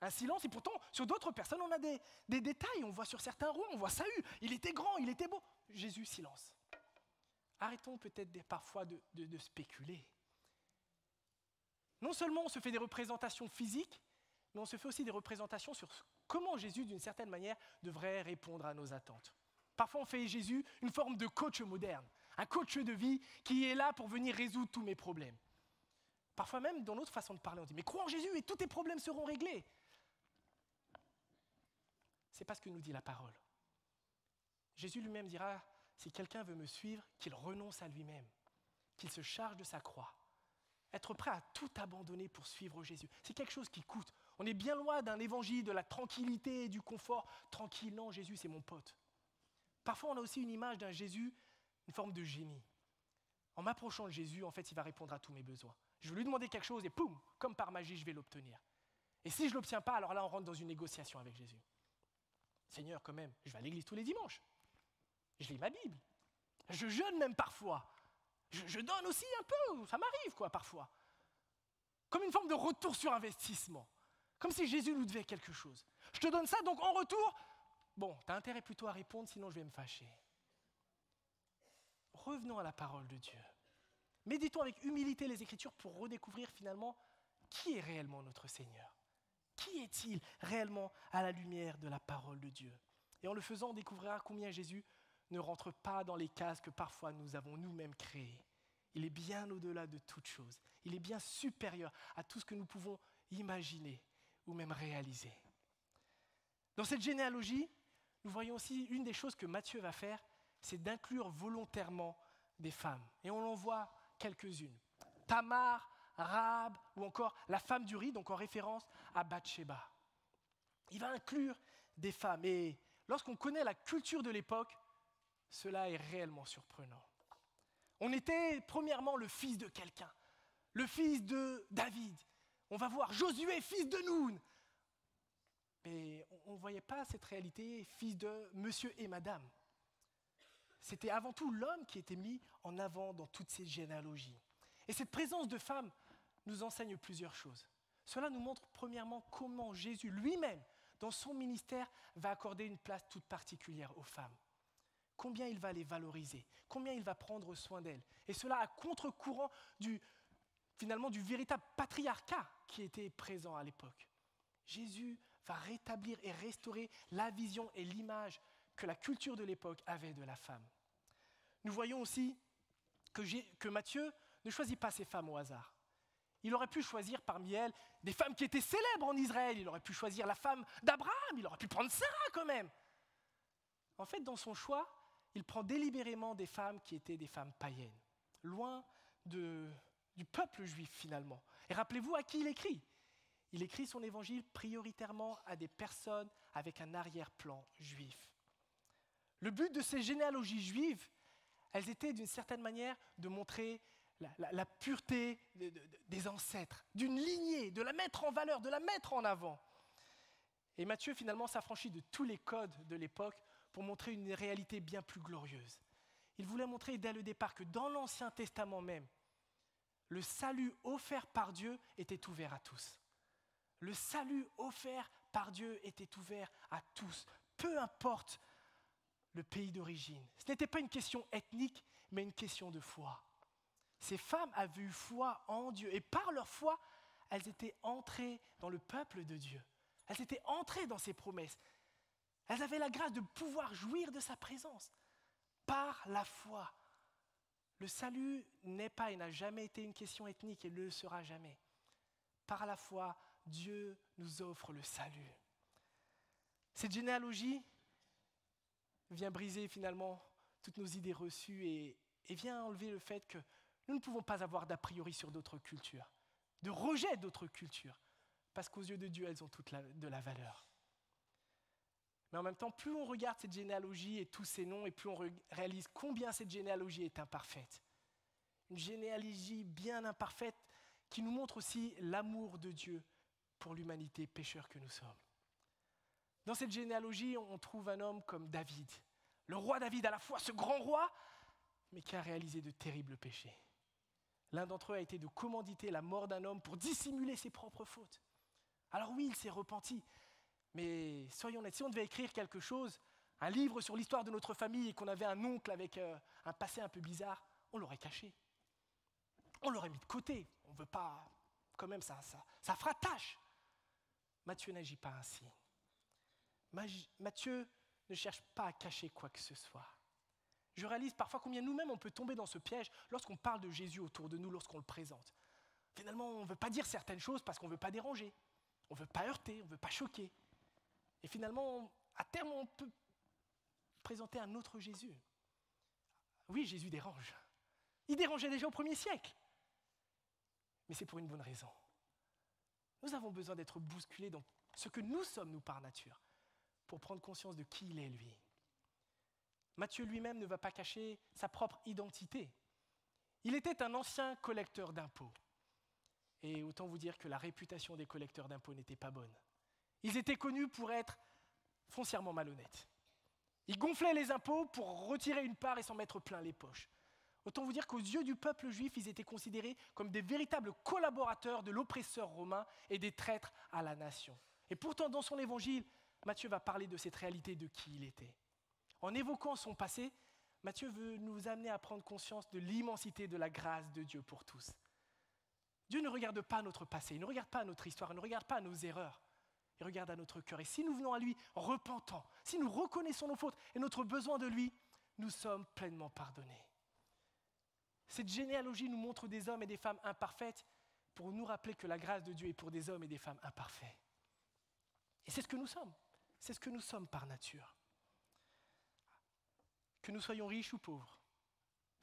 Un silence, et pourtant, sur d'autres personnes, on a des détails. On voit sur certains rois, on voit Saül, il était grand, il était beau. Jésus, silence. Arrêtons peut-être parfois de spéculer. Non seulement on se fait des représentations physiques, mais on se fait aussi des représentations sur comment Jésus, d'une certaine manière, devrait répondre à nos attentes. Parfois, on fait Jésus une forme de coach moderne, un coach de vie qui est là pour venir résoudre tous mes problèmes. Parfois même, dans notre façon de parler, on dit « Mais crois en Jésus et tous tes problèmes seront réglés !» Ce n'est pas ce que nous dit la parole. Jésus lui-même dira « Si quelqu'un veut me suivre, qu'il renonce à lui-même, qu'il se charge de sa croix. » être prêt à tout abandonner pour suivre Jésus. C'est quelque chose qui coûte. On est bien loin d'un évangile de la tranquillité et du confort. Tranquille, non, Jésus, c'est mon pote. Parfois, on a aussi une image d'un Jésus, une forme de génie. En m'approchant de Jésus, en fait, il va répondre à tous mes besoins. Je vais lui demander quelque chose et poum, comme par magie, je vais l'obtenir. Et si je ne l'obtiens pas, alors là, on rentre dans une négociation avec Jésus. Seigneur, quand même, je vais à l'église tous les dimanches. Je lis ma Bible. Je jeûne même parfois. Je donne aussi un peu, ça m'arrive quoi parfois. Comme une forme de retour sur investissement. Comme si Jésus nous devait quelque chose. Je te donne ça, donc en retour, bon, tu as intérêt plutôt à répondre, sinon je vais me fâcher. Revenons à la parole de Dieu. Méditons avec humilité les Écritures pour redécouvrir finalement qui est réellement notre Seigneur. Qui est-il réellement à la lumière de la parole de Dieu? Et en le faisant, on découvrira combien Jésus ne rentre pas dans les cases que parfois nous avons nous-mêmes créées. Il est bien au-delà de toute chose. Il est bien supérieur à tout ce que nous pouvons imaginer ou même réaliser. Dans cette généalogie, nous voyons aussi une des choses que Matthieu va faire, c'est d'inclure volontairement des femmes. Et on en voit quelques-unes. Tamar, Rahab ou encore la femme d'Uri, donc en référence à Bathsheba. Il va inclure des femmes. Et lorsqu'on connaît la culture de l'époque, cela est réellement surprenant. On était premièrement le fils de quelqu'un, le fils de David. On va voir Josué, fils de Noun. Mais on ne voyait pas cette réalité, fils de monsieur et madame. C'était avant tout l'homme qui était mis en avant dans toutes ces généalogies. Et cette présence de femmes nous enseigne plusieurs choses. Cela nous montre premièrement comment Jésus lui-même, dans son ministère, va accorder une place toute particulière aux femmes. Combien il va les valoriser, combien il va prendre soin d'elles. Et cela à contre-courant du véritable patriarcat qui était présent à l'époque. Jésus va rétablir et restaurer la vision et l'image que la culture de l'époque avait de la femme. Nous voyons aussi que Matthieu ne choisit pas ces femmes au hasard. Il aurait pu choisir parmi elles des femmes qui étaient célèbres en Israël. Il aurait pu choisir la femme d'Abraham. Il aurait pu prendre Sarah quand même. En fait, dans son choix, il prend délibérément des femmes qui étaient des femmes païennes, loin du peuple juif finalement. Et rappelez-vous à qui il écrit. Il écrit son évangile prioritairement à des personnes avec un arrière-plan juif. Le but de ces généalogies juives, elles étaient d'une certaine manière de montrer la pureté des ancêtres, d'une lignée, de la mettre en valeur, de la mettre en avant. Et Matthieu finalement s'affranchit de tous les codes de l'époque pour montrer une réalité bien plus glorieuse. Il voulait montrer dès le départ que dans l'Ancien Testament même, le salut offert par Dieu était ouvert à tous. Le salut offert par Dieu était ouvert à tous, peu importe le pays d'origine. Ce n'était pas une question ethnique, mais une question de foi. Ces femmes avaient eu foi en Dieu et par leur foi, elles étaient entrées dans le peuple de Dieu. Elles étaient entrées dans ses promesses. Elles avaient la grâce de pouvoir jouir de sa présence par la foi. Le salut n'est pas et n'a jamais été une question ethnique et ne le sera jamais. Par la foi, Dieu nous offre le salut. Cette généalogie vient briser finalement toutes nos idées reçues et vient enlever le fait que nous ne pouvons pas avoir d'a priori sur d'autres cultures, de rejet d'autres cultures, parce qu'aux yeux de Dieu, elles ont toutes de la valeur. Mais en même temps, plus on regarde cette généalogie et tous ces noms, et plus on réalise combien cette généalogie est imparfaite. Une généalogie bien imparfaite qui nous montre aussi l'amour de Dieu pour l'humanité pécheur que nous sommes. Dans cette généalogie, on trouve un homme comme David, le roi David, à la fois ce grand roi, mais qui a réalisé de terribles péchés. L'un d'entre eux a été de commanditer la mort d'un homme pour dissimuler ses propres fautes. Alors oui, il s'est repenti, mais soyons honnêtes, si on devait écrire quelque chose, un livre sur l'histoire de notre famille et qu'on avait un oncle avec un passé un peu bizarre, on l'aurait caché. On l'aurait mis de côté. On ne veut pas, quand même, ça fera tâche. Matthieu n'agit pas ainsi. Matthieu ne cherche pas à cacher quoi que ce soit. Je réalise parfois combien nous-mêmes on peut tomber dans ce piège lorsqu'on parle de Jésus autour de nous, lorsqu'on le présente. Finalement, on ne veut pas dire certaines choses parce qu'on ne veut pas déranger. On ne veut pas heurter, on ne veut pas choquer. Et finalement, à terme, on peut présenter un autre Jésus. Oui, Jésus dérange. Il dérangeait déjà au 1er siècle. mais c'est pour une bonne raison. Nous avons besoin d'être bousculés dans ce que nous sommes, nous, par nature, pour prendre conscience de qui il est, lui. Matthieu lui-même ne va pas cacher sa propre identité. Il était un ancien collecteur d'impôts. Et autant vous dire que la réputation des collecteurs d'impôts n'était pas bonne. Ils étaient connus pour être foncièrement malhonnêtes. Ils gonflaient les impôts pour retirer une part et s'en mettre plein les poches. Autant vous dire qu'aux yeux du peuple juif, ils étaient considérés comme des véritables collaborateurs de l'oppresseur romain et des traîtres à la nation. Et pourtant, dans son évangile, Matthieu va parler de cette réalité de qui il était. En évoquant son passé, Matthieu veut nous amener à prendre conscience de l'immensité de la grâce de Dieu pour tous. Dieu ne regarde pas notre passé, il ne regarde pas notre histoire, il ne regarde pas nos erreurs. Il regarde à notre cœur. Et si nous venons à lui repentants, si nous reconnaissons nos fautes et notre besoin de lui, nous sommes pleinement pardonnés. Cette généalogie nous montre des hommes et des femmes imparfaites pour nous rappeler que la grâce de Dieu est pour des hommes et des femmes imparfaits. Et c'est ce que nous sommes. C'est ce que nous sommes par nature. Que nous soyons riches ou pauvres,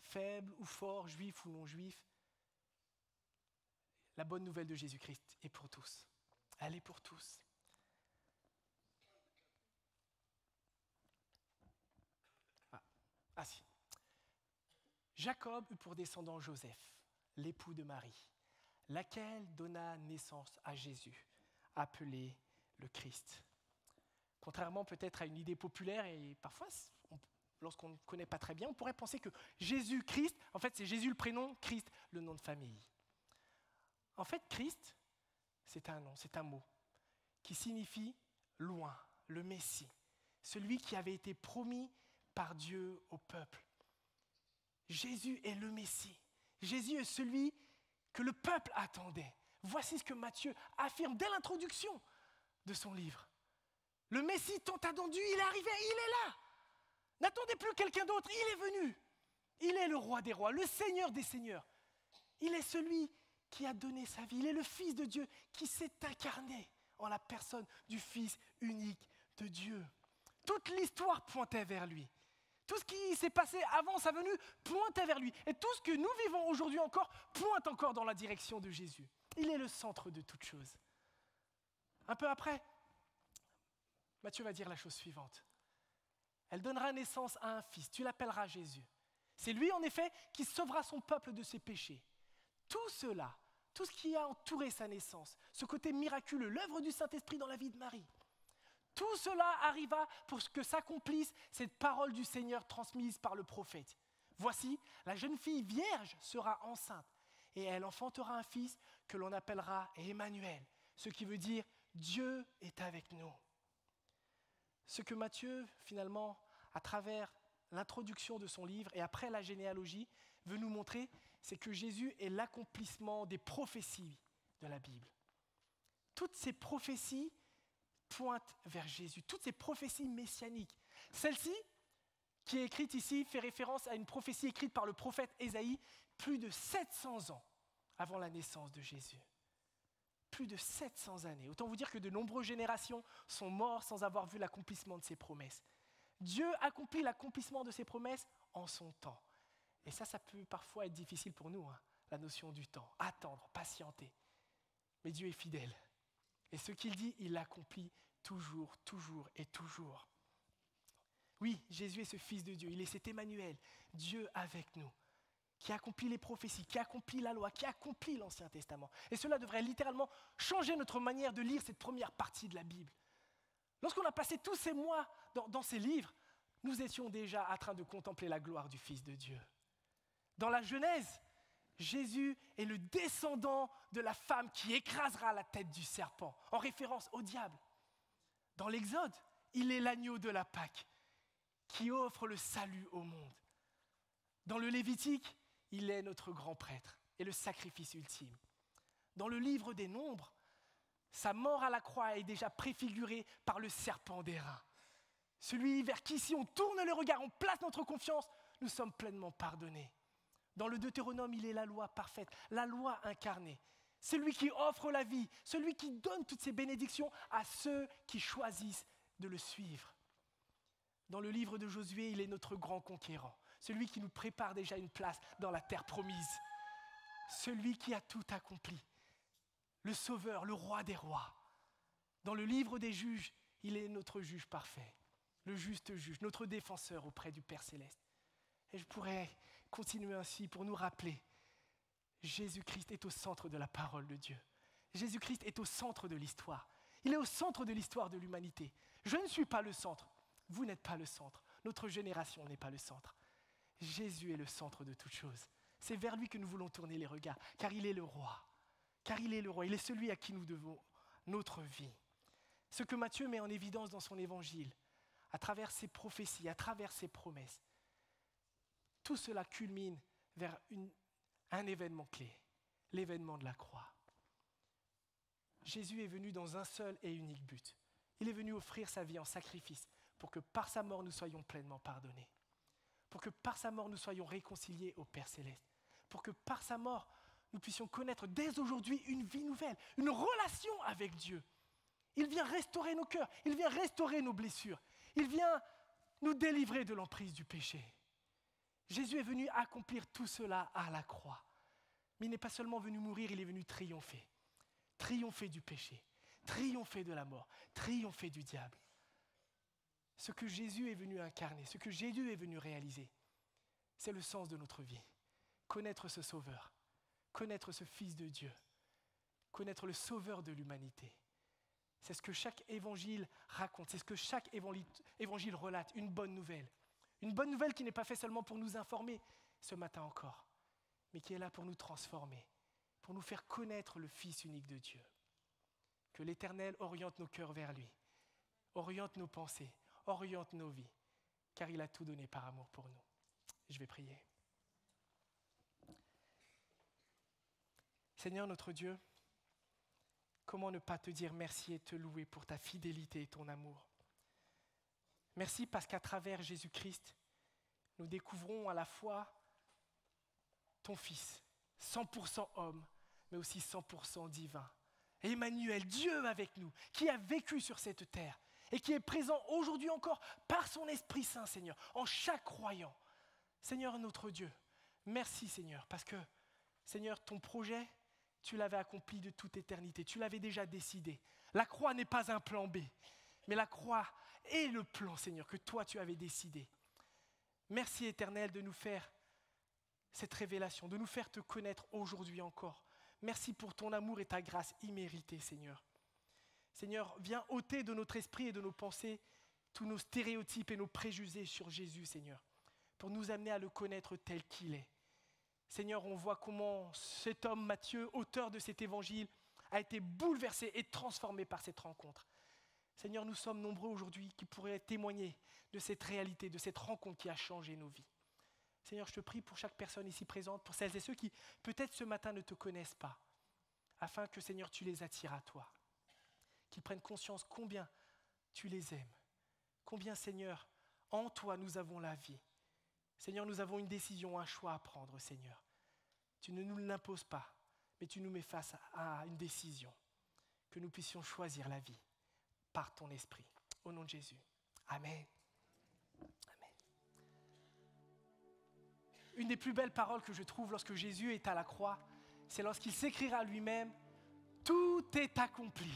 faibles ou forts, juifs ou non juifs, la bonne nouvelle de Jésus-Christ est pour tous. Elle est pour tous. Ah si. Jacob eut pour descendant Joseph, l'époux de Marie, laquelle donna naissance à Jésus, appelé le Christ. Contrairement peut-être à une idée populaire, et parfois, lorsqu'on ne connaît pas très bien, on pourrait penser que Jésus-Christ, en fait c'est Jésus le prénom, Christ le nom de famille. En fait, Christ, c'est un nom, c'est un mot qui signifie loin, le Messie, celui qui avait été promis par Dieu au peuple. Jésus est le Messie. Jésus est celui que le peuple attendait. Voici ce que Matthieu affirme dès l'introduction de son livre. Le Messie tant attendu, il est arrivé, il est là. N'attendez plus quelqu'un d'autre, il est venu. Il est le roi des rois, le Seigneur des seigneurs. Il est celui qui a donné sa vie. Il est le Fils de Dieu qui s'est incarné en la personne du Fils unique de Dieu. Toute l'histoire pointait vers lui. Tout ce qui s'est passé avant sa venue pointait vers lui. Et tout ce que nous vivons aujourd'hui encore pointe encore dans la direction de Jésus. Il est le centre de toute chose. Un peu après, Matthieu va dire la chose suivante. Elle donnera naissance à un fils, tu l'appelleras Jésus. C'est lui en effet qui sauvera son peuple de ses péchés. Tout cela, tout ce qui a entouré sa naissance, ce côté miraculeux, l'œuvre du Saint-Esprit dans la vie de Marie, tout cela arriva pour que s'accomplisse cette parole du Seigneur transmise par le prophète. Voici, la jeune fille vierge sera enceinte et elle enfantera un fils que l'on appellera Emmanuel, ce qui veut dire Dieu est avec nous. Ce que Matthieu, finalement, à travers l'introduction de son livre et après la généalogie, veut nous montrer, c'est que Jésus est l'accomplissement des prophéties de la Bible. Toutes ces prophéties pointent vers Jésus, toutes ces prophéties messianiques. Celle-ci, qui est écrite ici, fait référence à une prophétie écrite par le prophète Ésaïe plus de 700 ans avant la naissance de Jésus. Plus de 700 années. Autant vous dire que de nombreuses générations sont mortes sans avoir vu l'accomplissement de ses promesses. Dieu accomplit l'accomplissement de ses promesses en son temps. Et ça peut parfois être difficile pour nous, la notion du temps. Attendre, patienter. Mais Dieu est fidèle. Et ce qu'il dit, il l'accomplit toujours, toujours et toujours. Oui, Jésus est ce Fils de Dieu, il est cet Emmanuel, Dieu avec nous, qui accomplit les prophéties, qui accomplit la loi, qui accomplit l'Ancien Testament. Et cela devrait littéralement changer notre manière de lire cette première partie de la Bible. Lorsqu'on a passé tous ces mois dans ces livres, nous étions déjà en train de contempler la gloire du Fils de Dieu. Dans la Genèse, Jésus est le descendant de la femme qui écrasera la tête du serpent, en référence au diable. Dans l'Exode, il est l'agneau de la Pâque qui offre le salut au monde. Dans le Lévitique, il est notre grand prêtre et le sacrifice ultime. Dans le livre des Nombres, sa mort à la croix est déjà préfigurée par le serpent d'airain. Celui vers qui, si on tourne le regard, on place notre confiance, nous sommes pleinement pardonnés. Dans le Deutéronome, il est la loi parfaite, la loi incarnée. Celui qui offre la vie, celui qui donne toutes ses bénédictions à ceux qui choisissent de le suivre. Dans le livre de Josué, il est notre grand conquérant, celui qui nous prépare déjà une place dans la terre promise. celui qui a tout accompli, le Sauveur, le Roi des rois. Dans le livre des juges, il est notre juge parfait, le juste juge, notre défenseur auprès du Père Céleste. Et je pourrais continuer ainsi pour nous rappeler, Jésus-Christ est au centre de la parole de Dieu. Jésus-Christ est au centre de l'histoire. Il est au centre de l'histoire de l'humanité. Je ne suis pas le centre. Vous n'êtes pas le centre. Notre génération n'est pas le centre. Jésus est le centre de toutes choses. C'est vers lui que nous voulons tourner les regards, car il est le roi. Car il est le roi. Il est celui à qui nous devons notre vie. Ce que Matthieu met en évidence dans son évangile, à travers ses prophéties, à travers ses promesses, tout cela culmine vers un événement clé, l'événement de la croix. Jésus est venu dans un seul et unique but. Il est venu offrir sa vie en sacrifice pour que par sa mort nous soyons pleinement pardonnés. Pour que par sa mort nous soyons réconciliés au Père Céleste. Pour que par sa mort nous puissions connaître dès aujourd'hui une vie nouvelle, une relation avec Dieu. Il vient restaurer nos cœurs, il vient restaurer nos blessures, il vient nous délivrer de l'emprise du péché. Jésus est venu accomplir tout cela à la croix. Mais il n'est pas seulement venu mourir, il est venu triompher. Triompher du péché, triompher de la mort, triompher du diable. Ce que Jésus est venu incarner, ce que Jésus est venu réaliser, c'est le sens de notre vie. Connaître ce Sauveur, connaître ce Fils de Dieu, connaître le Sauveur de l'humanité. C'est ce que chaque évangile raconte, c'est ce que chaque évangile relate, une bonne nouvelle. Une bonne nouvelle qui n'est pas faite seulement pour nous informer ce matin encore, mais qui est là pour nous transformer, pour nous faire connaître le Fils unique de Dieu. Que l'Éternel oriente nos cœurs vers lui, oriente nos pensées, oriente nos vies, car il a tout donné par amour pour nous. Je vais prier. Seigneur notre Dieu, comment ne pas te dire merci et te louer pour ta fidélité et ton amour. Merci parce qu'à travers Jésus-Christ, nous découvrons à la fois ton Fils, 100% homme, mais aussi 100% divin. Emmanuel, Dieu avec nous, qui a vécu sur cette terre et qui est présent aujourd'hui encore par son Esprit Saint, Seigneur, en chaque croyant. Seigneur notre Dieu, merci Seigneur, parce que, Seigneur, ton projet, tu l'avais accompli de toute éternité, tu l'avais déjà décidé. La croix n'est pas un plan B, mais la croix est le plan, Seigneur, que toi tu avais décidé. Merci Éternel de nous faire cette révélation, de nous faire te connaître aujourd'hui encore. Merci pour ton amour et ta grâce imméritée, Seigneur. Seigneur, viens ôter de notre esprit et de nos pensées tous nos stéréotypes et nos préjugés sur Jésus, Seigneur, pour nous amener à le connaître tel qu'il est. Seigneur, on voit comment cet homme, Matthieu, auteur de cet évangile, a été bouleversé et transformé par cette rencontre. Seigneur, nous sommes nombreux aujourd'hui qui pourraient témoigner de cette réalité, de cette rencontre qui a changé nos vies. Seigneur, je te prie pour chaque personne ici présente, pour celles et ceux qui peut-être ce matin ne te connaissent pas, afin que, Seigneur, tu les attires à toi, qu'ils prennent conscience combien tu les aimes, combien, Seigneur, en toi nous avons la vie. Seigneur, nous avons une décision, un choix à prendre, Seigneur. Tu ne nous l'imposes pas, mais tu nous mets face à une décision, que nous puissions choisir la vie par ton esprit. Au nom de Jésus. Amen. Amen. Une des plus belles paroles que je trouve lorsque Jésus est à la croix, c'est lorsqu'il s'écrira à lui-même « Tout est accompli ».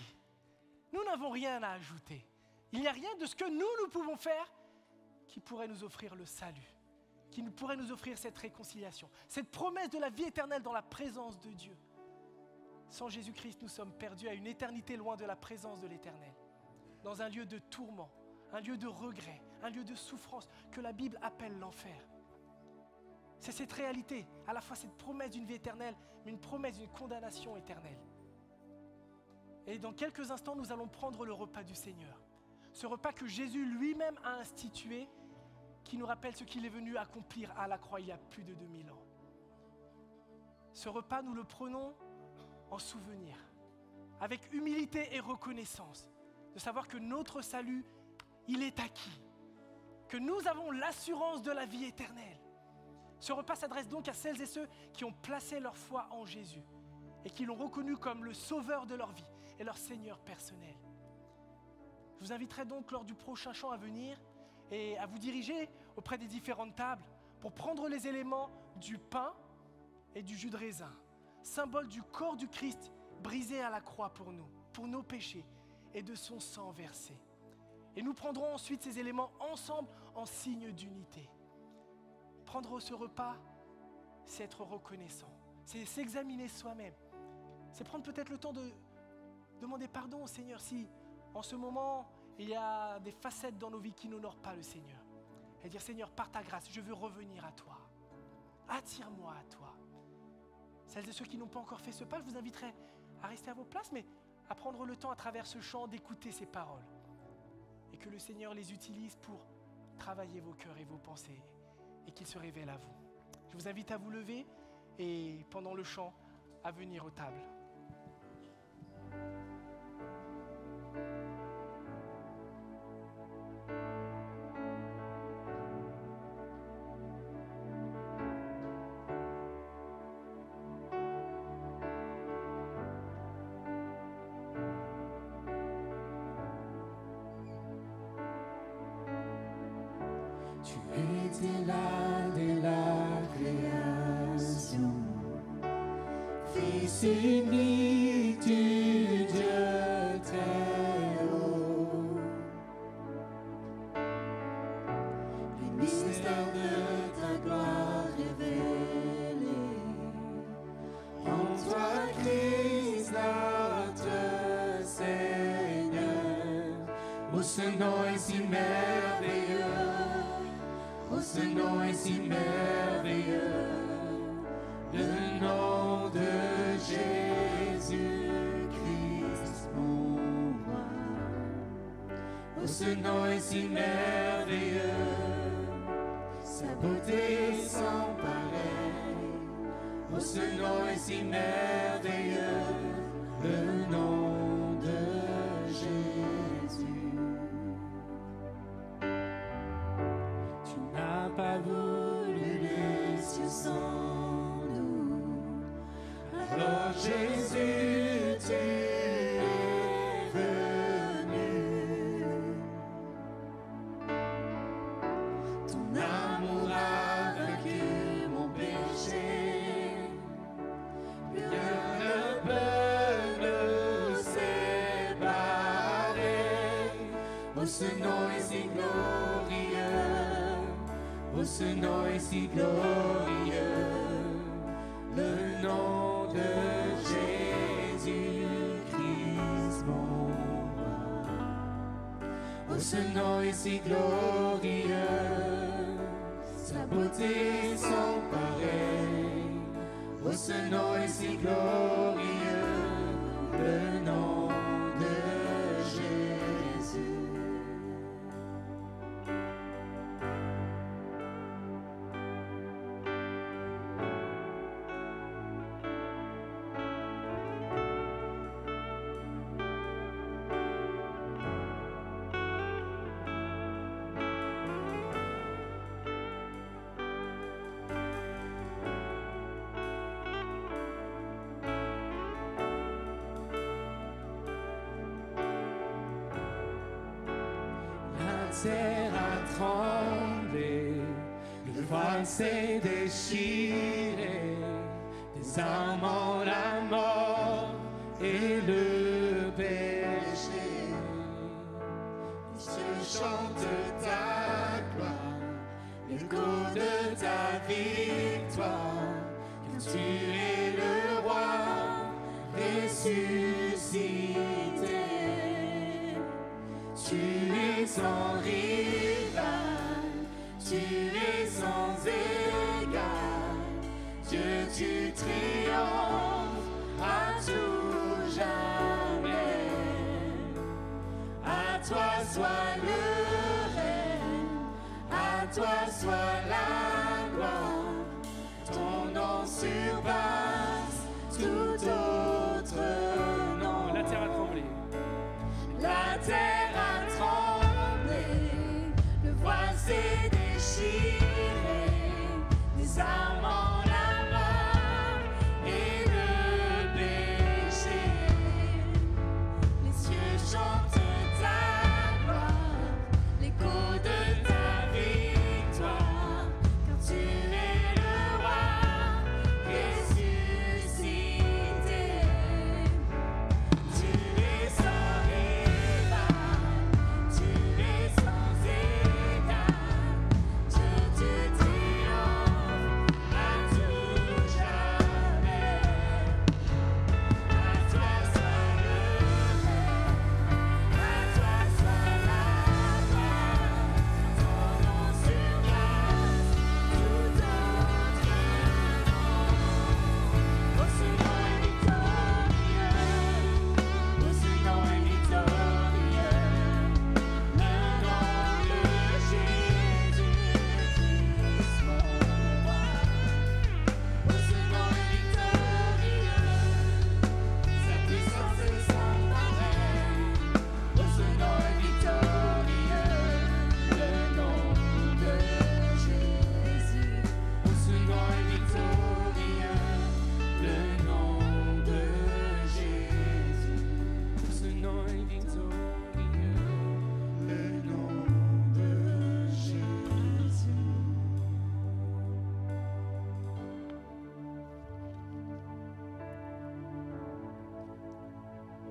Nous n'avons rien à ajouter. Il n'y a rien de ce que nous pouvons faire qui pourrait nous offrir le salut, qui pourrait nous offrir cette réconciliation, cette promesse de la vie éternelle dans la présence de Dieu. Sans Jésus-Christ, nous sommes perdus à une éternité loin de la présence de l'Éternel, dans un lieu de tourment, un lieu de regret, un lieu de souffrance que la Bible appelle l'enfer. C'est cette réalité, à la fois cette promesse d'une vie éternelle, mais une promesse d'une condamnation éternelle. Et dans quelques instants, nous allons prendre le repas du Seigneur. Ce repas que Jésus lui-même a institué, qui nous rappelle ce qu'il est venu accomplir à la croix il y a plus de 2000 ans. Ce repas, nous le prenons en souvenir, avec humilité et reconnaissance, de savoir que notre salut, il est acquis, que nous avons l'assurance de la vie éternelle. Ce repas s'adresse donc à celles et ceux qui ont placé leur foi en Jésus et qui l'ont reconnu comme le sauveur de leur vie et leur Seigneur personnel. Je vous inviterai donc lors du prochain chant à venir et à vous diriger auprès des différentes tables pour prendre les éléments du pain et du jus de raisin, symbole du corps du Christ brisé à la croix pour nous, pour nos péchés, et de son sang versé. Et nous prendrons ensuite ces éléments ensemble en signe d'unité. Prendre ce repas, c'est être reconnaissant, c'est s'examiner soi-même, c'est prendre peut-être le temps de demander pardon au Seigneur si en ce moment il y a des facettes dans nos vies qui n'honorent pas le Seigneur. Et dire Seigneur, par ta grâce, je veux revenir à toi. Attire-moi à toi. Celles et ceux qui n'ont pas encore fait ce pas, je vous inviterai à rester à vos places, mais à prendre le temps à travers ce chant d'écouter ces paroles. Et que le Seigneur les utilise pour travailler vos cœurs et vos pensées et qu'il se révèle à vous. Je vous invite à vous lever et pendant le chant, à venir aux tables. Tu étais là dès la création, Fils unique du Dieu très haut. Les mystères de ta gloire révélés, en toi Christ notre Seigneur. Oh, ce nom est si merveilleux. Oh, ce nom est si merveilleux, le nom de Jésus-Christ, mon roi. Oh, ce nom est si merveilleux, sa beauté sans pareil. Oh, ce nom est si merveilleux, le nom de Jésus. Pas voulu les cieux sans nous. Alors Jésus, tu es venu. Ton amour a vaincu mon péché. Rien ne peut nous séparer. Oh, ce nom est si glorieux. Oh, ce nom est si glorieux, le nom de Jésus-Christ, mon roi. Oh, ce nom est si glorieux, sa beauté sans pareil. Oh, ce nom est si glorieux, le nom de Jésus. La terre a tremblé, le voile s'est déchiré, désarmant la mort et le péché. Les cieux chantent ta gloire, l'écho de ta victoire, car tu es le roi ressuscité. Tu es sans rival, tu es sans égal, Dieu tu triomphes à tout jamais. À toi soit le règne, à toi soit la gloire, ton nom surpasse tout autre nom. La terre a tremblé. La terre a tremblé, le voile s'est déchiré, désarmant la mort et le péché. Les cieux chantent ta gloire, l'écho de ta victoire, car tu es le roi ressuscité.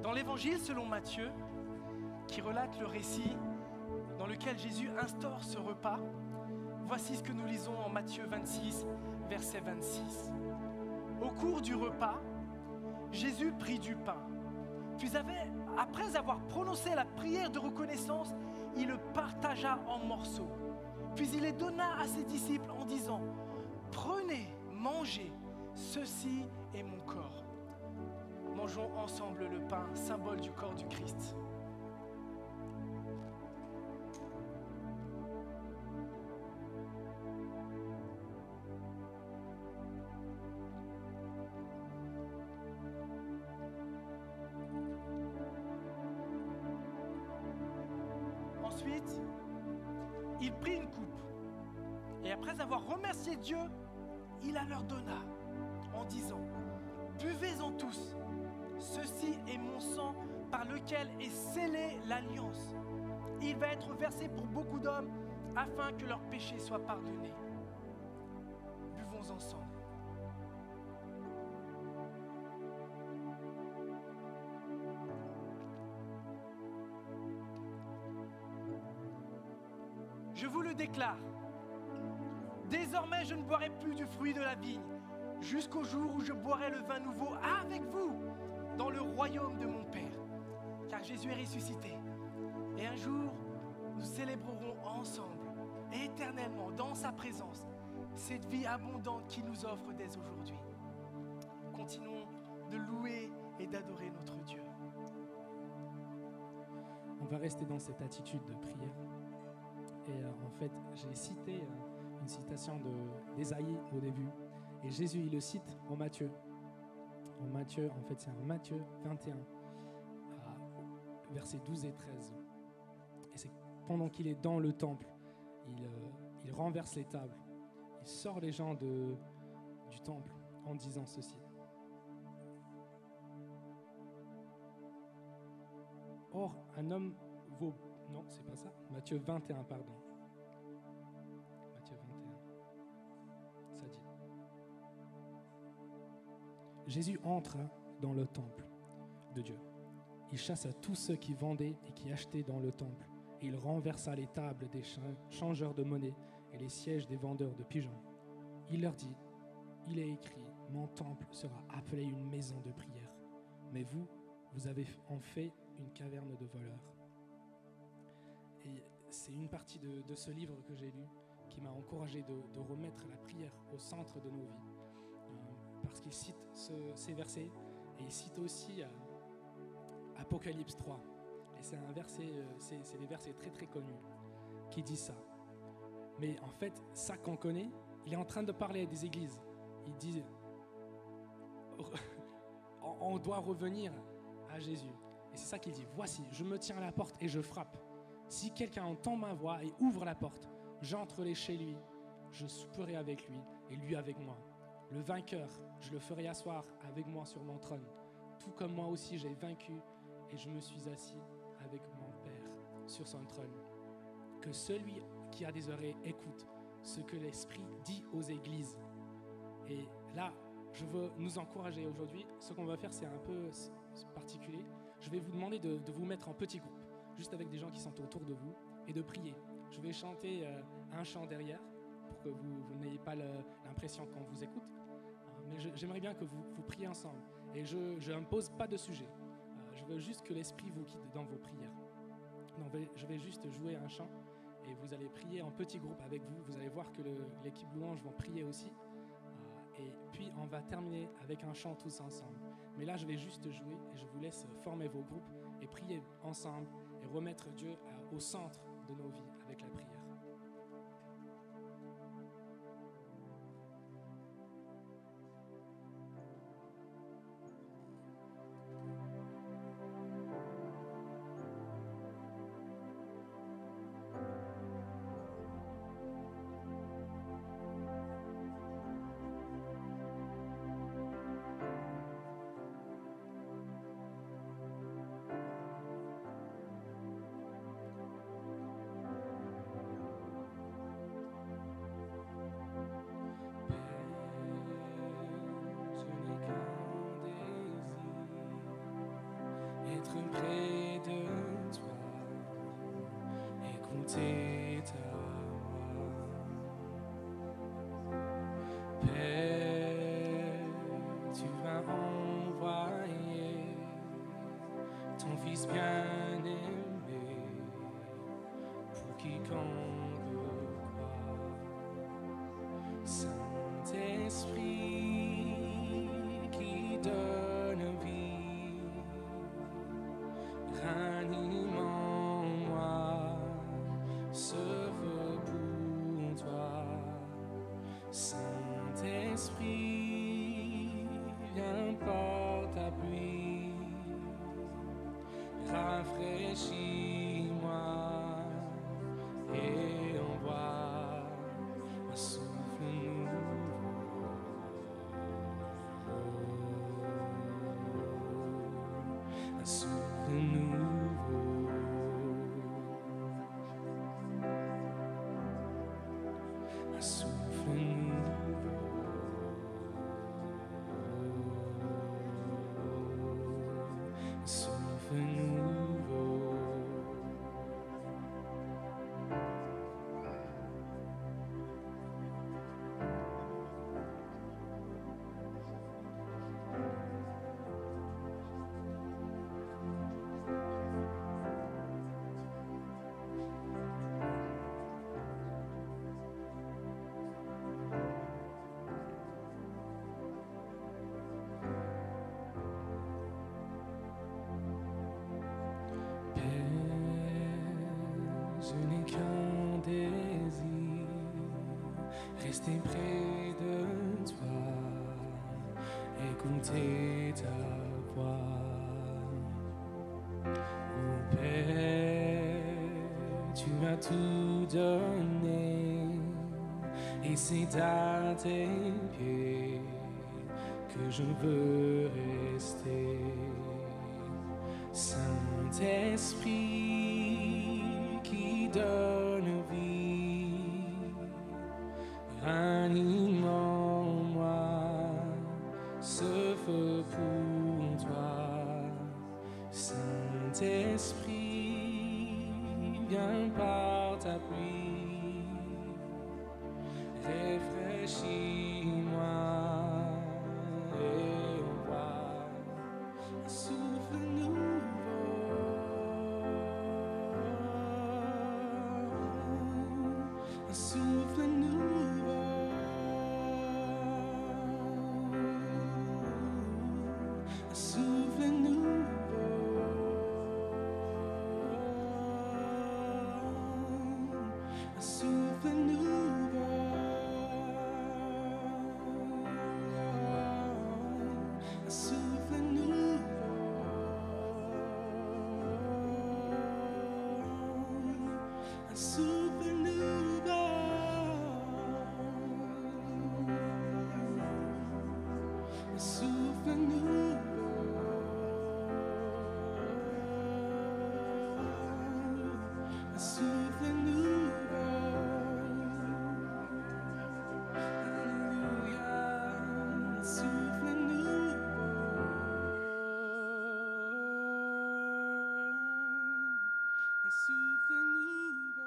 Dans l'évangile selon Matthieu, qui relate le récit dans lequel Jésus instaure ce repas, voici ce que nous lisons en Matthieu 26, verset 26. Au cours du repas, Jésus prit du pain. Puis après avoir prononcé la prière de reconnaissance, il le partagea en morceaux. Puis il les donna à ses disciples en disant « Prenez, mangez, ceci est mon corps. » Mangeons ensemble le pain, symbole du corps du Christ. Ensuite, il prit une coupe et après avoir remercié Dieu, il la leur donna en disant « Buvez-en tous, ceci est mon sang par lequel est scellée l'alliance. Il va être versé pour beaucoup d'hommes afin que leurs péchés soient pardonnés. Buvons ensemble. » Je vous le déclare, désormais je ne boirai plus du fruit de la vigne, jusqu'au jour où je boirai le vin nouveau avec vous dans le royaume de mon Père. Car Jésus est ressuscité. Et un jour, nous célébrerons ensemble, éternellement, dans sa présence, cette vie abondante qu'il nous offre dès aujourd'hui. Continuons de louer et d'adorer notre Dieu. On va rester dans cette attitude de prière. Et en fait, j'ai cité une citation d'Ésaïe au début. Et Jésus, il le cite en Matthieu. En Matthieu, en fait, c'est en Matthieu 21, versets 12 et 13. Et c'est pendant qu'il est dans le temple, il renverse les tables. Il sort les gens du temple en disant ceci. Or, un homme vaut... Non, c'est pas ça. Matthieu 21, pardon. Matthieu 21. Ça dit. Jésus entre dans le temple de Dieu. Il chassa tous ceux qui vendaient et qui achetaient dans le temple. Et il renversa les tables des changeurs de monnaie et les sièges des vendeurs de pigeons. Il leur dit, il est écrit, mon temple sera appelé une maison de prière. Mais vous avez en fait une caverne de voleurs. Et c'est une partie de ce livre que j'ai lu qui m'a encouragé de remettre la prière au centre de nos vies. Parce qu'il cite ces versets et il cite aussi Apocalypse 3. Et c'est un verset, c'est des versets très très connus qui disent ça. Mais en fait, ça qu'on connaît, il est en train de parler à des églises. Il dit, on doit revenir à Jésus. Et c'est ça qu'il dit, voici, je me tiens à la porte et je frappe. Si quelqu'un entend ma voix et ouvre la porte, j'entrerai chez lui, je souperai avec lui et lui avec moi. Le vainqueur, je le ferai asseoir avec moi sur mon trône, tout comme moi aussi j'ai vaincu et je me suis assis avec mon Père sur son trône. Que celui qui a des oreilles écoute ce que l'Esprit dit aux églises. Et là, je veux nous encourager aujourd'hui. Ce qu'on va faire, c'est un peu particulier. Je vais vous demander de vous mettre en petits groupes, juste avec des gens qui sont autour de vous, et de prier. Je vais chanter un chant derrière, pour que vous n'ayez pas l'impression qu'on vous écoute. Mais j'aimerais bien que vous priez ensemble. Et je n'impose pas de sujet. Je veux juste que l'Esprit vous guide dans vos prières. Donc, je vais juste jouer un chant, et vous allez prier en petits groupes avec vous. Vous allez voir que l'équipe louange vont prier aussi. Et puis, on va terminer avec un chant tous ensemble. Mais là, je vais juste jouer, et je vous laisse former vos groupes, et prier ensemble, et remettre Dieu au centre de nos vies avec la prière. être près de toi, écouter ta voix. Père, tu vas envoyer ton Fils bien-aimé pour quiconque croit. Saint-Esprit qui donne vie, ranime en moi ce feu pour toi. Saint-Esprit, viens par ta pluie, rafraîchis-moi et envoie un souffle nouveau, un souffle nouveau, un souffle nouveau, un souffle nouveau. Père, je n'ai qu'un désir, rester près de toi, écouter ta voix. Oh Père, tu m'as tout donné, et c'est à tes pieds que je veux rester. Saint-Esprit qui donne vie, ranime en moi ce feu pour toi. Saint-Esprit, viens par ta pluie, rafraîchis-moi et envoie un souffle nouveau, un souffle nouveau, un souffle nouveau, un souffle nouveau, un souffle nouveau, un souffle nouveau, un souffle nouveau, un souffle nouveau. Alléluia, un souffle nouveau, un souffle nouveau.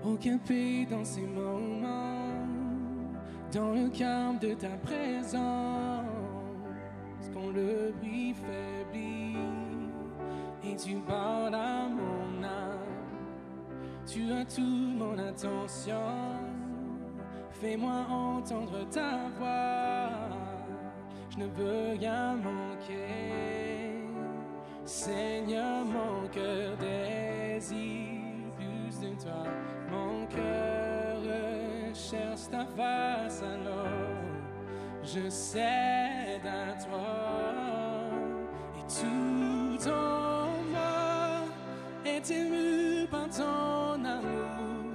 Aucun paix dans ces moments, dans le calme de ta présence, quand le bruit faiblit et tu parles à mon âme. Tu as toute mon attention, fais-moi entendre ta voix. Je ne veux rien manquer, Seigneur, mon cœur désire plus de toi. Mon cœur cherche ta face, alors je cède à toi. Et tout en moi est ému par ton amour,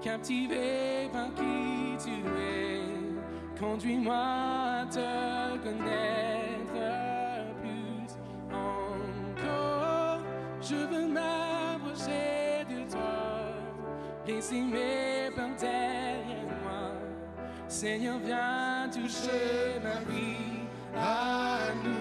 captivé par qui tu es. Conduis-moi à te connaître plus encore. Je veux m'approcher de toi, laisser mes peurs derrière moi. Seigneur, viens toucher ma vie à nouveau.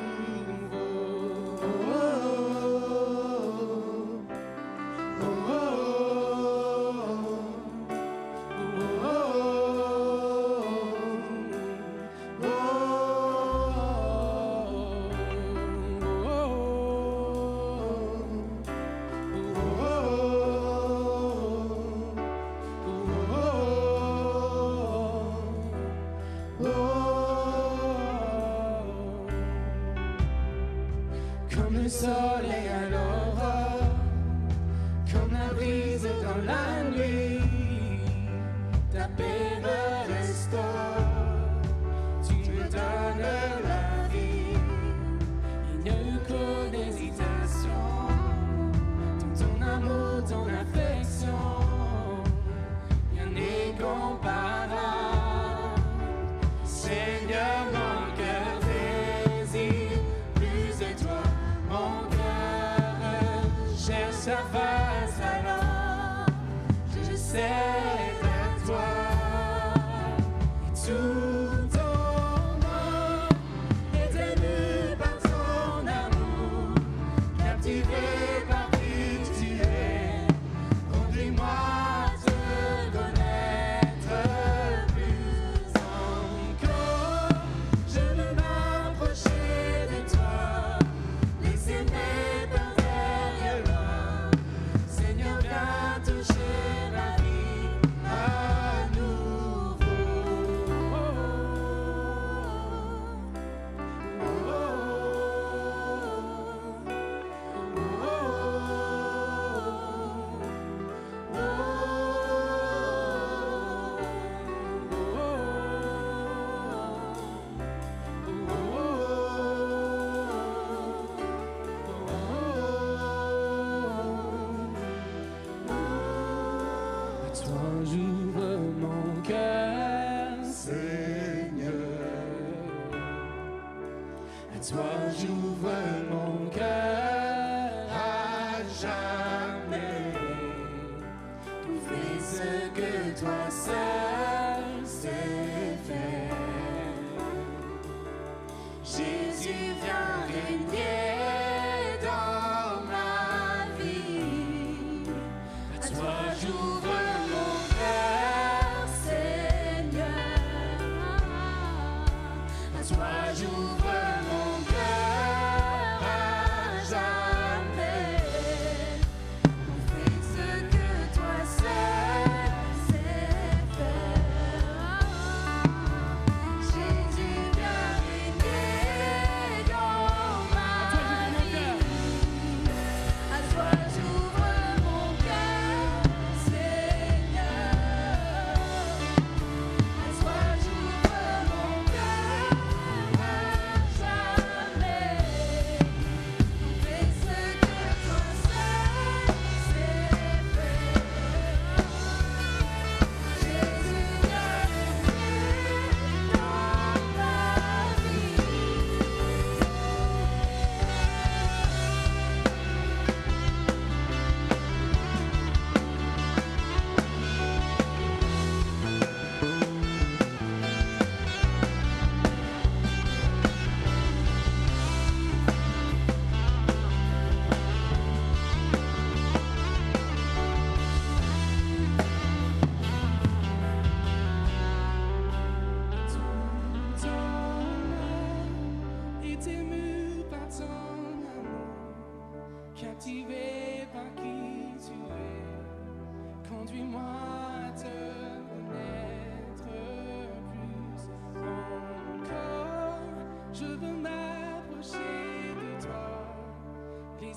Comme le soleil à l'aurore, comme la brise dans la nuit, ta paix me restaure, tu me donnes la vie. Il n'y a eu qu'une hésitation, dans ton amour, ton affection, rien n'est comparable. Seigneur, mon cœur désire plus de toi. Mon cœur cherche sa face, alors je cède à toi. Et tout en moi est ému par ton amour, captivé par qui tu es. Conduis-moi à te connaître plus encore. Je veux m'approcher de toi, laisser mes peurs derrière moi. Seigneur, viens toucher ma vie à nouveau. À toi j'ouvre mon cœur, Seigneur. À toi j'ouvre mon cœur à jamais. Tout fais ce que toi seul sais faire. Jésus, viens régner dans ma vie. À toi j'ouvre mon cœur, Seigneur. À toi j'ouvre mon cœur à jamais. Fais ce que toi seul sais faire. Jésus, viens régner dans ma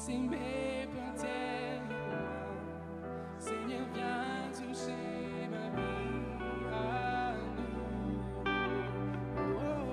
s'aimer par tellement. Seigneur, viens toucher ma vie à nous. Oh,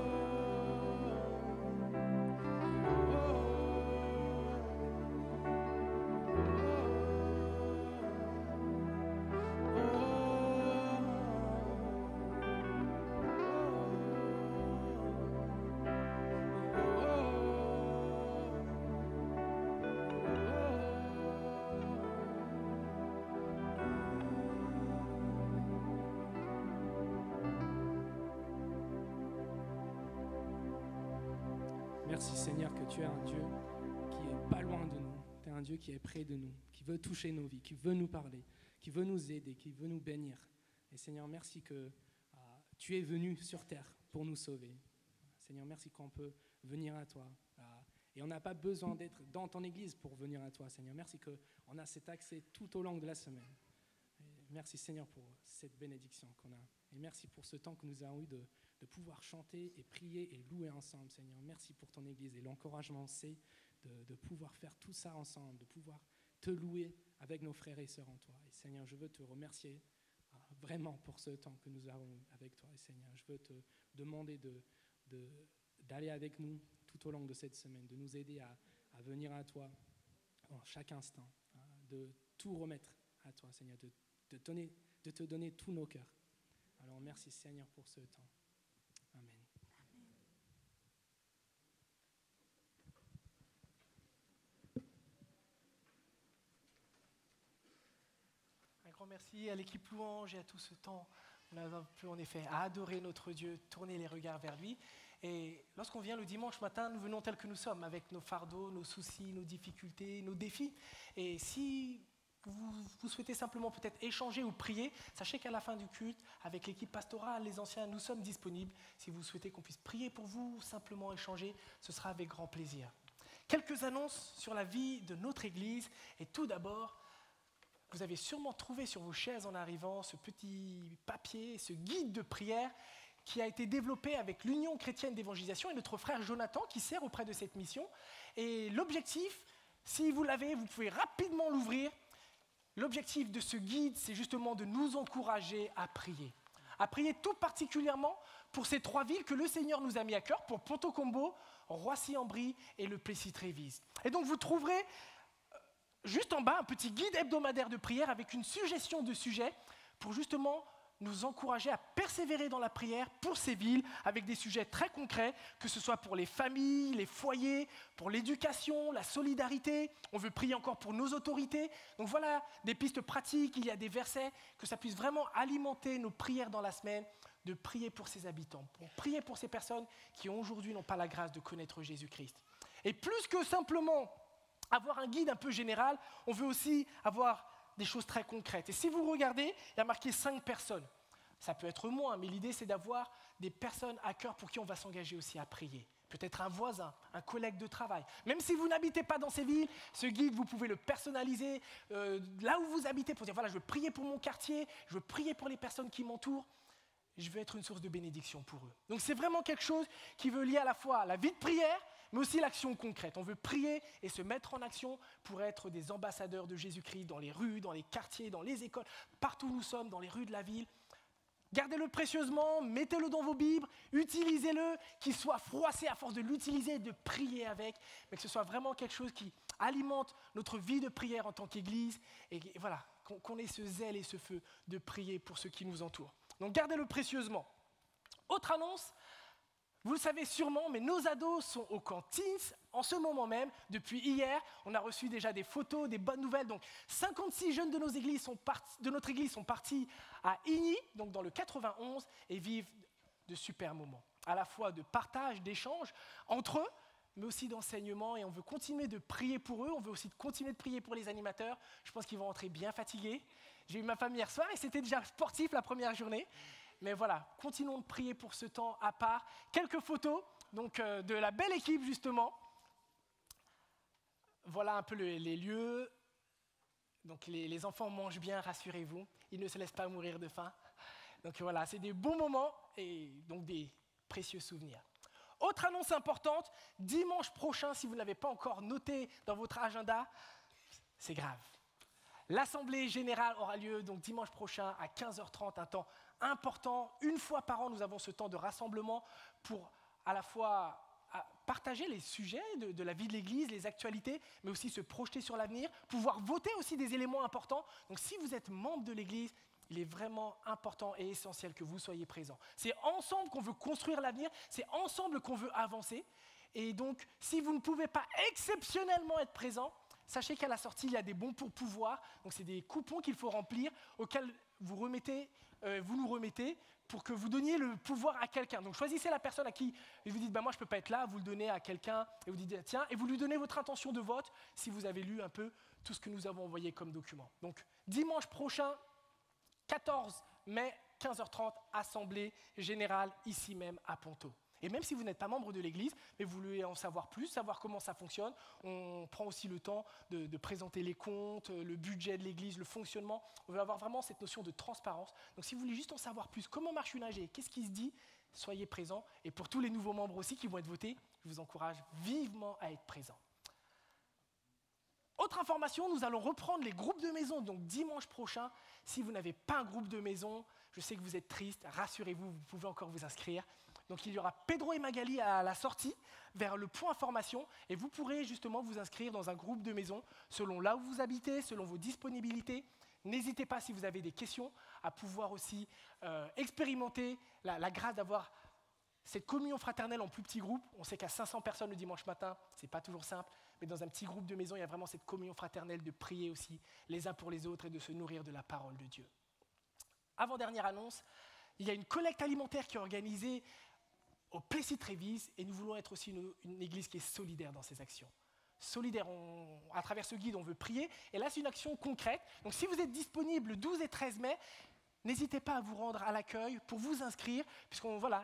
Merci Seigneur que tu es un Dieu qui est pas loin de nous. Tu es un Dieu qui est près de nous, qui veut toucher nos vies, qui veut nous parler, qui veut nous aider, qui veut nous bénir. Et Seigneur, merci que tu es venu sur terre pour nous sauver. Seigneur, merci qu'on peut venir à toi. Et on n'a pas besoin d'être dans ton église pour venir à toi, Seigneur. Merci qu'on a cet accès tout au long de la semaine. Et merci Seigneur pour cette bénédiction qu'on a. Et merci pour ce temps que nous avons eu de pouvoir chanter et prier et louer ensemble, Seigneur. Merci pour ton Église et l'encouragement, c'est de pouvoir faire tout ça ensemble, de pouvoir te louer avec nos frères et sœurs en toi. Et Seigneur, je veux te remercier vraiment pour ce temps que nous avons eu avec toi. Et Seigneur, je veux te demander d'aller avec nous tout au long de cette semaine, de nous aider à venir à toi en chaque instant, de tout remettre à toi, Seigneur, de te donner tous nos cœurs. Alors merci Seigneur pour ce temps. Amen. Un grand merci à l'équipe Louange et à tout ce temps. On a pu en effet adorer notre Dieu, tourner les regards vers lui. Et lorsqu'on vient le dimanche matin, nous venons tels que nous sommes, avec nos fardeaux, nos soucis, nos difficultés, nos défis. Et si vous souhaitez simplement peut-être échanger ou prier, sachez qu'à la fin du culte, avec l'équipe pastorale, les anciens, nous sommes disponibles. Si vous souhaitez qu'on puisse prier pour vous ou simplement échanger, ce sera avec grand plaisir. Quelques annonces sur la vie de notre Église. Et tout d'abord, vous avez sûrement trouvé sur vos chaises en arrivant ce petit papier, ce guide de prière qui a été développé avec l'Union chrétienne d'évangélisation et notre frère Jonathan qui sert auprès de cette mission. Et l'objectif, si vous l'avez, vous pouvez rapidement l'ouvrir. L'objectif de ce guide, c'est justement de nous encourager à prier tout particulièrement pour ces 3 villes que le Seigneur nous a mis à cœur, pour Ponto Combo, Roissy-en-Brie et le Plessis-Trévise. Et donc vous trouverez juste en bas un petit guide hebdomadaire de prière avec une suggestion de sujets pour justement nous encourager à persévérer dans la prière pour ces villes avec des sujets très concrets, que ce soit pour les familles, les foyers, pour l'éducation, la solidarité. On veut prier encore pour nos autorités. Donc voilà des pistes pratiques, il y a des versets, que ça puisse vraiment alimenter nos prières dans la semaine, de prier pour ces habitants, pour prier pour ces personnes qui aujourd'hui n'ont pas la grâce de connaître Jésus-Christ. Et plus que simplement avoir un guide un peu général, on veut aussi avoir des choses très concrètes. Et si vous regardez, il y a marqué 5 personnes. Ça peut être moins, mais l'idée, c'est d'avoir des personnes à cœur pour qui on va s'engager aussi à prier. Peut-être un voisin, un collègue de travail. Même si vous n'habitez pas dans ces villes, ce guide, vous pouvez le personnaliser là où vous habitez pour dire, voilà, je veux prier pour mon quartier, je veux prier pour les personnes qui m'entourent. Je veux être une source de bénédiction pour eux. Donc c'est vraiment quelque chose qui veut lier à la fois la vie de prière, mais aussi l'action concrète. On veut prier et se mettre en action pour être des ambassadeurs de Jésus-Christ dans les rues, dans les quartiers, dans les écoles, partout où nous sommes, dans les rues de la ville. Gardez-le précieusement, mettez-le dans vos Bibles, utilisez-le, qu'il soit froissé à force de l'utiliser et de prier avec, mais que ce soit vraiment quelque chose qui alimente notre vie de prière en tant qu'Église, et voilà, qu'on ait ce zèle et ce feu de prier pour ceux qui nous entourent. Donc gardez-le précieusement. Autre annonce, vous le savez sûrement, mais nos ados sont au camp Teens en ce moment même. Depuis hier, on a reçu déjà des photos, des bonnes nouvelles. Donc 56 jeunes de notre église sont partis à Igny, donc dans le 91, et vivent de super moments. À la fois de partage, d'échange entre eux, mais aussi d'enseignement. Et on veut continuer de prier pour eux. On veut aussi continuer de prier pour les animateurs. Je pense qu'ils vont rentrer bien fatigués. J'ai eu ma femme hier soir et c'était déjà sportif la première journée. Mais voilà, continuons de prier pour ce temps à part. Quelques photos donc, de la belle équipe, justement. Voilà un peu les lieux. Donc les enfants mangent bien, rassurez-vous. Ils ne se laissent pas mourir de faim. Donc voilà, c'est des bons moments et donc des précieux souvenirs. Autre annonce importante, dimanche prochain, si vous ne l'avez pas encore noté dans votre agenda, c'est grave. L'Assemblée générale aura lieu donc dimanche prochain à 15h30, un temps important. Une fois par an, nous avons ce temps de rassemblement pour à la fois partager les sujets de la vie de l'Église, les actualités, mais aussi se projeter sur l'avenir, pouvoir voter aussi des éléments importants. Donc si vous êtes membre de l'Église, il est vraiment important et essentiel que vous soyez présents. C'est ensemble qu'on veut construire l'avenir, c'est ensemble qu'on veut avancer. Et donc, si vous ne pouvez pas exceptionnellement être présent, sachez qu'à la sortie, il y a des bons pour pouvoir. Donc, c'est des coupons qu'il faut remplir, auxquels vous nous remettez pour que vous donniez le pouvoir à quelqu'un. Donc, choisissez la personne à qui vous dites moi, je ne peux pas être là. Vous le donnez à quelqu'un et vous dites tiens, et vous lui donnez votre intention de vote si vous avez lu un peu tout ce que nous avons envoyé comme document. Donc, dimanche prochain, 14 mai, 15h30, Assemblée générale, ici même à Ponto. Et même si vous n'êtes pas membre de l'Église, mais vous voulez en savoir plus, savoir comment ça fonctionne, on prend aussi le temps de présenter les comptes, le budget de l'Église, le fonctionnement. On veut avoir vraiment cette notion de transparence. Donc si vous voulez juste en savoir plus, comment marche une AG, qu'est-ce qui se dit, soyez présents. Et pour tous les nouveaux membres aussi qui vont être votés, je vous encourage vivement à être présents. Autre information, nous allons reprendre les groupes de maison, donc dimanche prochain. Si vous n'avez pas un groupe de maison, je sais que vous êtes triste, rassurez-vous, vous pouvez encore vous inscrire. Donc il y aura Pedro et Magali à la sortie, vers le point information, et vous pourrez justement vous inscrire dans un groupe de maison, selon là où vous habitez, selon vos disponibilités. N'hésitez pas, si vous avez des questions, à pouvoir aussi expérimenter la grâce d'avoir cette communion fraternelle en plus petit groupe. On sait qu'à 500 personnes le dimanche matin, ce n'est pas toujours simple, mais dans un petit groupe de maison, il y a vraiment cette communion fraternelle de prier aussi les uns pour les autres et de se nourrir de la parole de Dieu. Avant-dernière annonce, il y a une collecte alimentaire qui est organisée au Plessis-Trévise et nous voulons être aussi une église qui est solidaire dans ses actions. Solidaire, à travers ce guide, on veut prier et là, c'est une action concrète. Donc si vous êtes disponible le 12 et 13 mai, n'hésitez pas à vous rendre à l'accueil pour vous inscrire,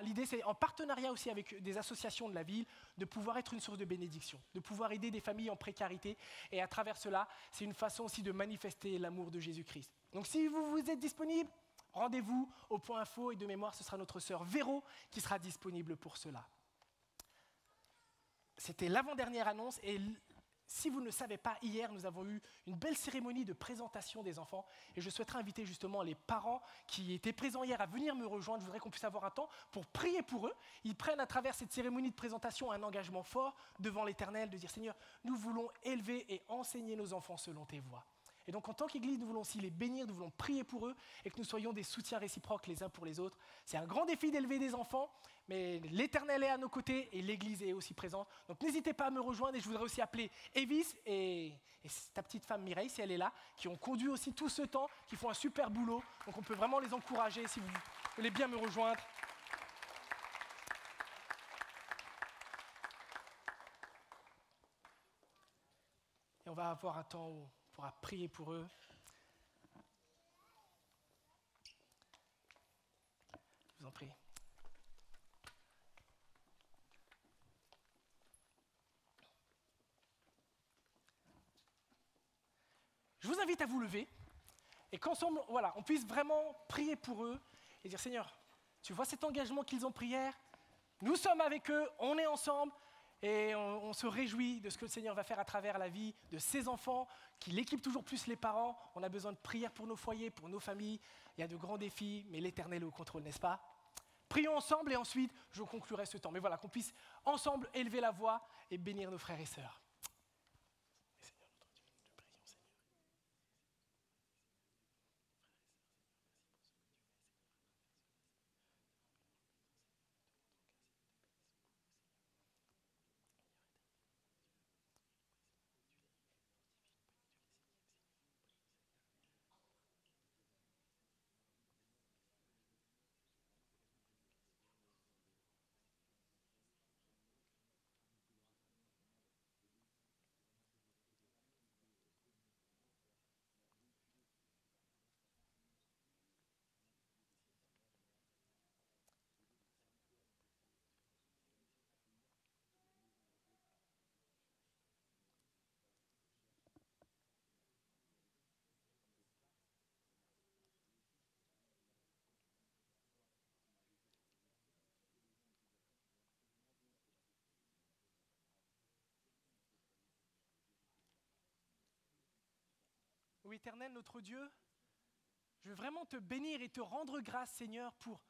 l'idée c'est en partenariat aussi avec des associations de la ville, de pouvoir être une source de bénédiction, de pouvoir aider des familles en précarité, et à travers cela, c'est une façon aussi de manifester l'amour de Jésus-Christ. Donc si vous êtes disponible, rendez-vous au point info, et de mémoire, ce sera notre sœur Véro qui sera disponible pour cela. C'était l'avant-dernière annonce, et si vous ne le savez pas, hier, nous avons eu une belle cérémonie de présentation des enfants et je souhaiterais inviter justement les parents qui étaient présents hier à venir me rejoindre. Je voudrais qu'on puisse avoir un temps pour prier pour eux. Ils prennent à travers cette cérémonie de présentation un engagement fort devant l'Éternel, de dire « Seigneur, nous voulons élever et enseigner nos enfants selon tes voies ». Et donc en tant qu'Église, nous voulons aussi les bénir, nous voulons prier pour eux et que nous soyons des soutiens réciproques les uns pour les autres. C'est un grand défi d'élever des enfants, mais l'Éternel est à nos côtés et l'Église est aussi présente. Donc n'hésitez pas à me rejoindre et je voudrais aussi appeler Evis et ta petite femme Mireille, si elle est là, qui ont conduit aussi tout ce temps, qui font un super boulot. Donc on peut vraiment les encourager si vous voulez bien me rejoindre. Et on va avoir un temps où on pourra prier pour eux. Je vous en prie. Je vous invite à vous lever et qu'ensemble, on puisse vraiment prier pour eux et dire Seigneur, tu vois cet engagement qu'ils ont pris hier, nous sommes avec eux, on est ensemble. Et on se réjouit de ce que le Seigneur va faire à travers la vie de ses enfants, qu'il équipe toujours plus les parents. On a besoin de prière pour nos foyers, pour nos familles. Il y a de grands défis, mais l'Éternel est au contrôle, n'est-ce pas? Prions ensemble et ensuite, je conclurai ce temps. Mais voilà, qu'on puisse ensemble élever la voix et bénir nos frères et sœurs. ô Éternel, notre Dieu, je veux vraiment te bénir et te rendre grâce, Seigneur, pour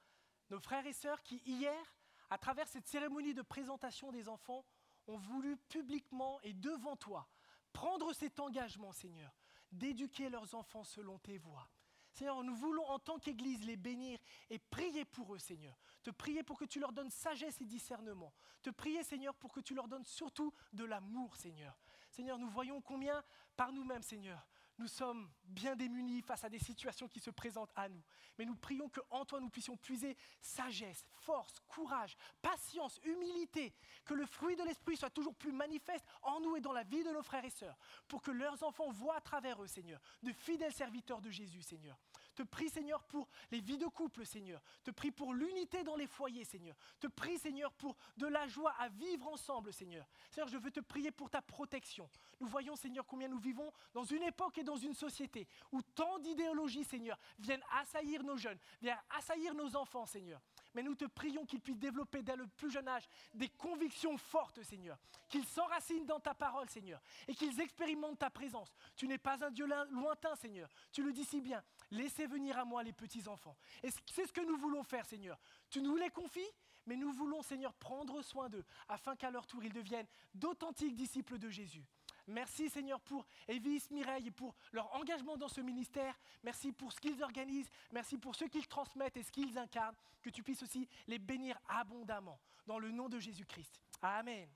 nos frères et sœurs qui, hier, à travers cette cérémonie de présentation des enfants, ont voulu publiquement et devant toi prendre cet engagement, Seigneur, d'éduquer leurs enfants selon tes voies. Seigneur, nous voulons en tant qu'Église les bénir et prier pour eux, Seigneur. Te prier pour que tu leur donnes sagesse et discernement. Te prier, Seigneur, pour que tu leur donnes surtout de l'amour, Seigneur. Seigneur, nous voyons combien par nous-mêmes, Seigneur, nous sommes bien démunis face à des situations qui se présentent à nous. Mais nous prions qu'en toi, nous puissions puiser sagesse, force, courage, patience, humilité, que le fruit de l'Esprit soit toujours plus manifeste en nous et dans la vie de nos frères et sœurs, pour que leurs enfants voient à travers eux, Seigneur, de fidèles serviteurs de Jésus, Seigneur. Te prie, Seigneur, pour les vies de couple, Seigneur. Te prie pour l'unité dans les foyers, Seigneur. Te prie, Seigneur, pour de la joie à vivre ensemble, Seigneur. Seigneur, je veux te prier pour ta protection. Nous voyons, Seigneur, combien nous vivons dans une époque et dans une société où tant d'idéologies, Seigneur, viennent assaillir nos jeunes, viennent assaillir nos enfants, Seigneur. Mais nous te prions qu'ils puissent développer dès le plus jeune âge des convictions fortes, Seigneur. Qu'ils s'enracinent dans ta parole, Seigneur, et qu'ils expérimentent ta présence. Tu n'es pas un Dieu lointain, Seigneur. Tu le dis si bien. Laissez venir à moi les petits-enfants. Et c'est ce que nous voulons faire, Seigneur. Tu nous les confies, mais nous voulons, Seigneur, prendre soin d'eux, afin qu'à leur tour, ils deviennent d'authentiques disciples de Jésus. Merci, Seigneur, pour Evis, Mireille et pour leur engagement dans ce ministère. Merci pour ce qu'ils organisent. Merci pour ce qu'ils transmettent et ce qu'ils incarnent. Que tu puisses aussi les bénir abondamment. Dans le nom de Jésus-Christ. Amen.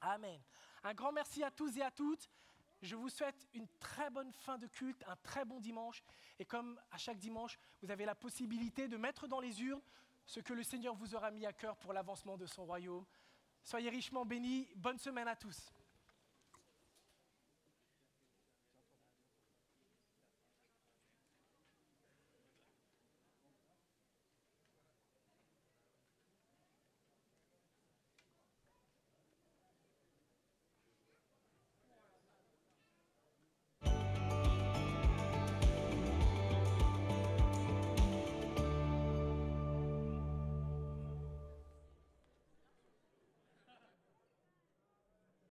Amen. Un grand merci à tous et à toutes. Je vous souhaite une très bonne fin de culte, un très bon dimanche. Et comme à chaque dimanche, vous avez la possibilité de mettre dans les urnes ce que le Seigneur vous aura mis à cœur pour l'avancement de son royaume. Soyez richement bénis. Bonne semaine à tous.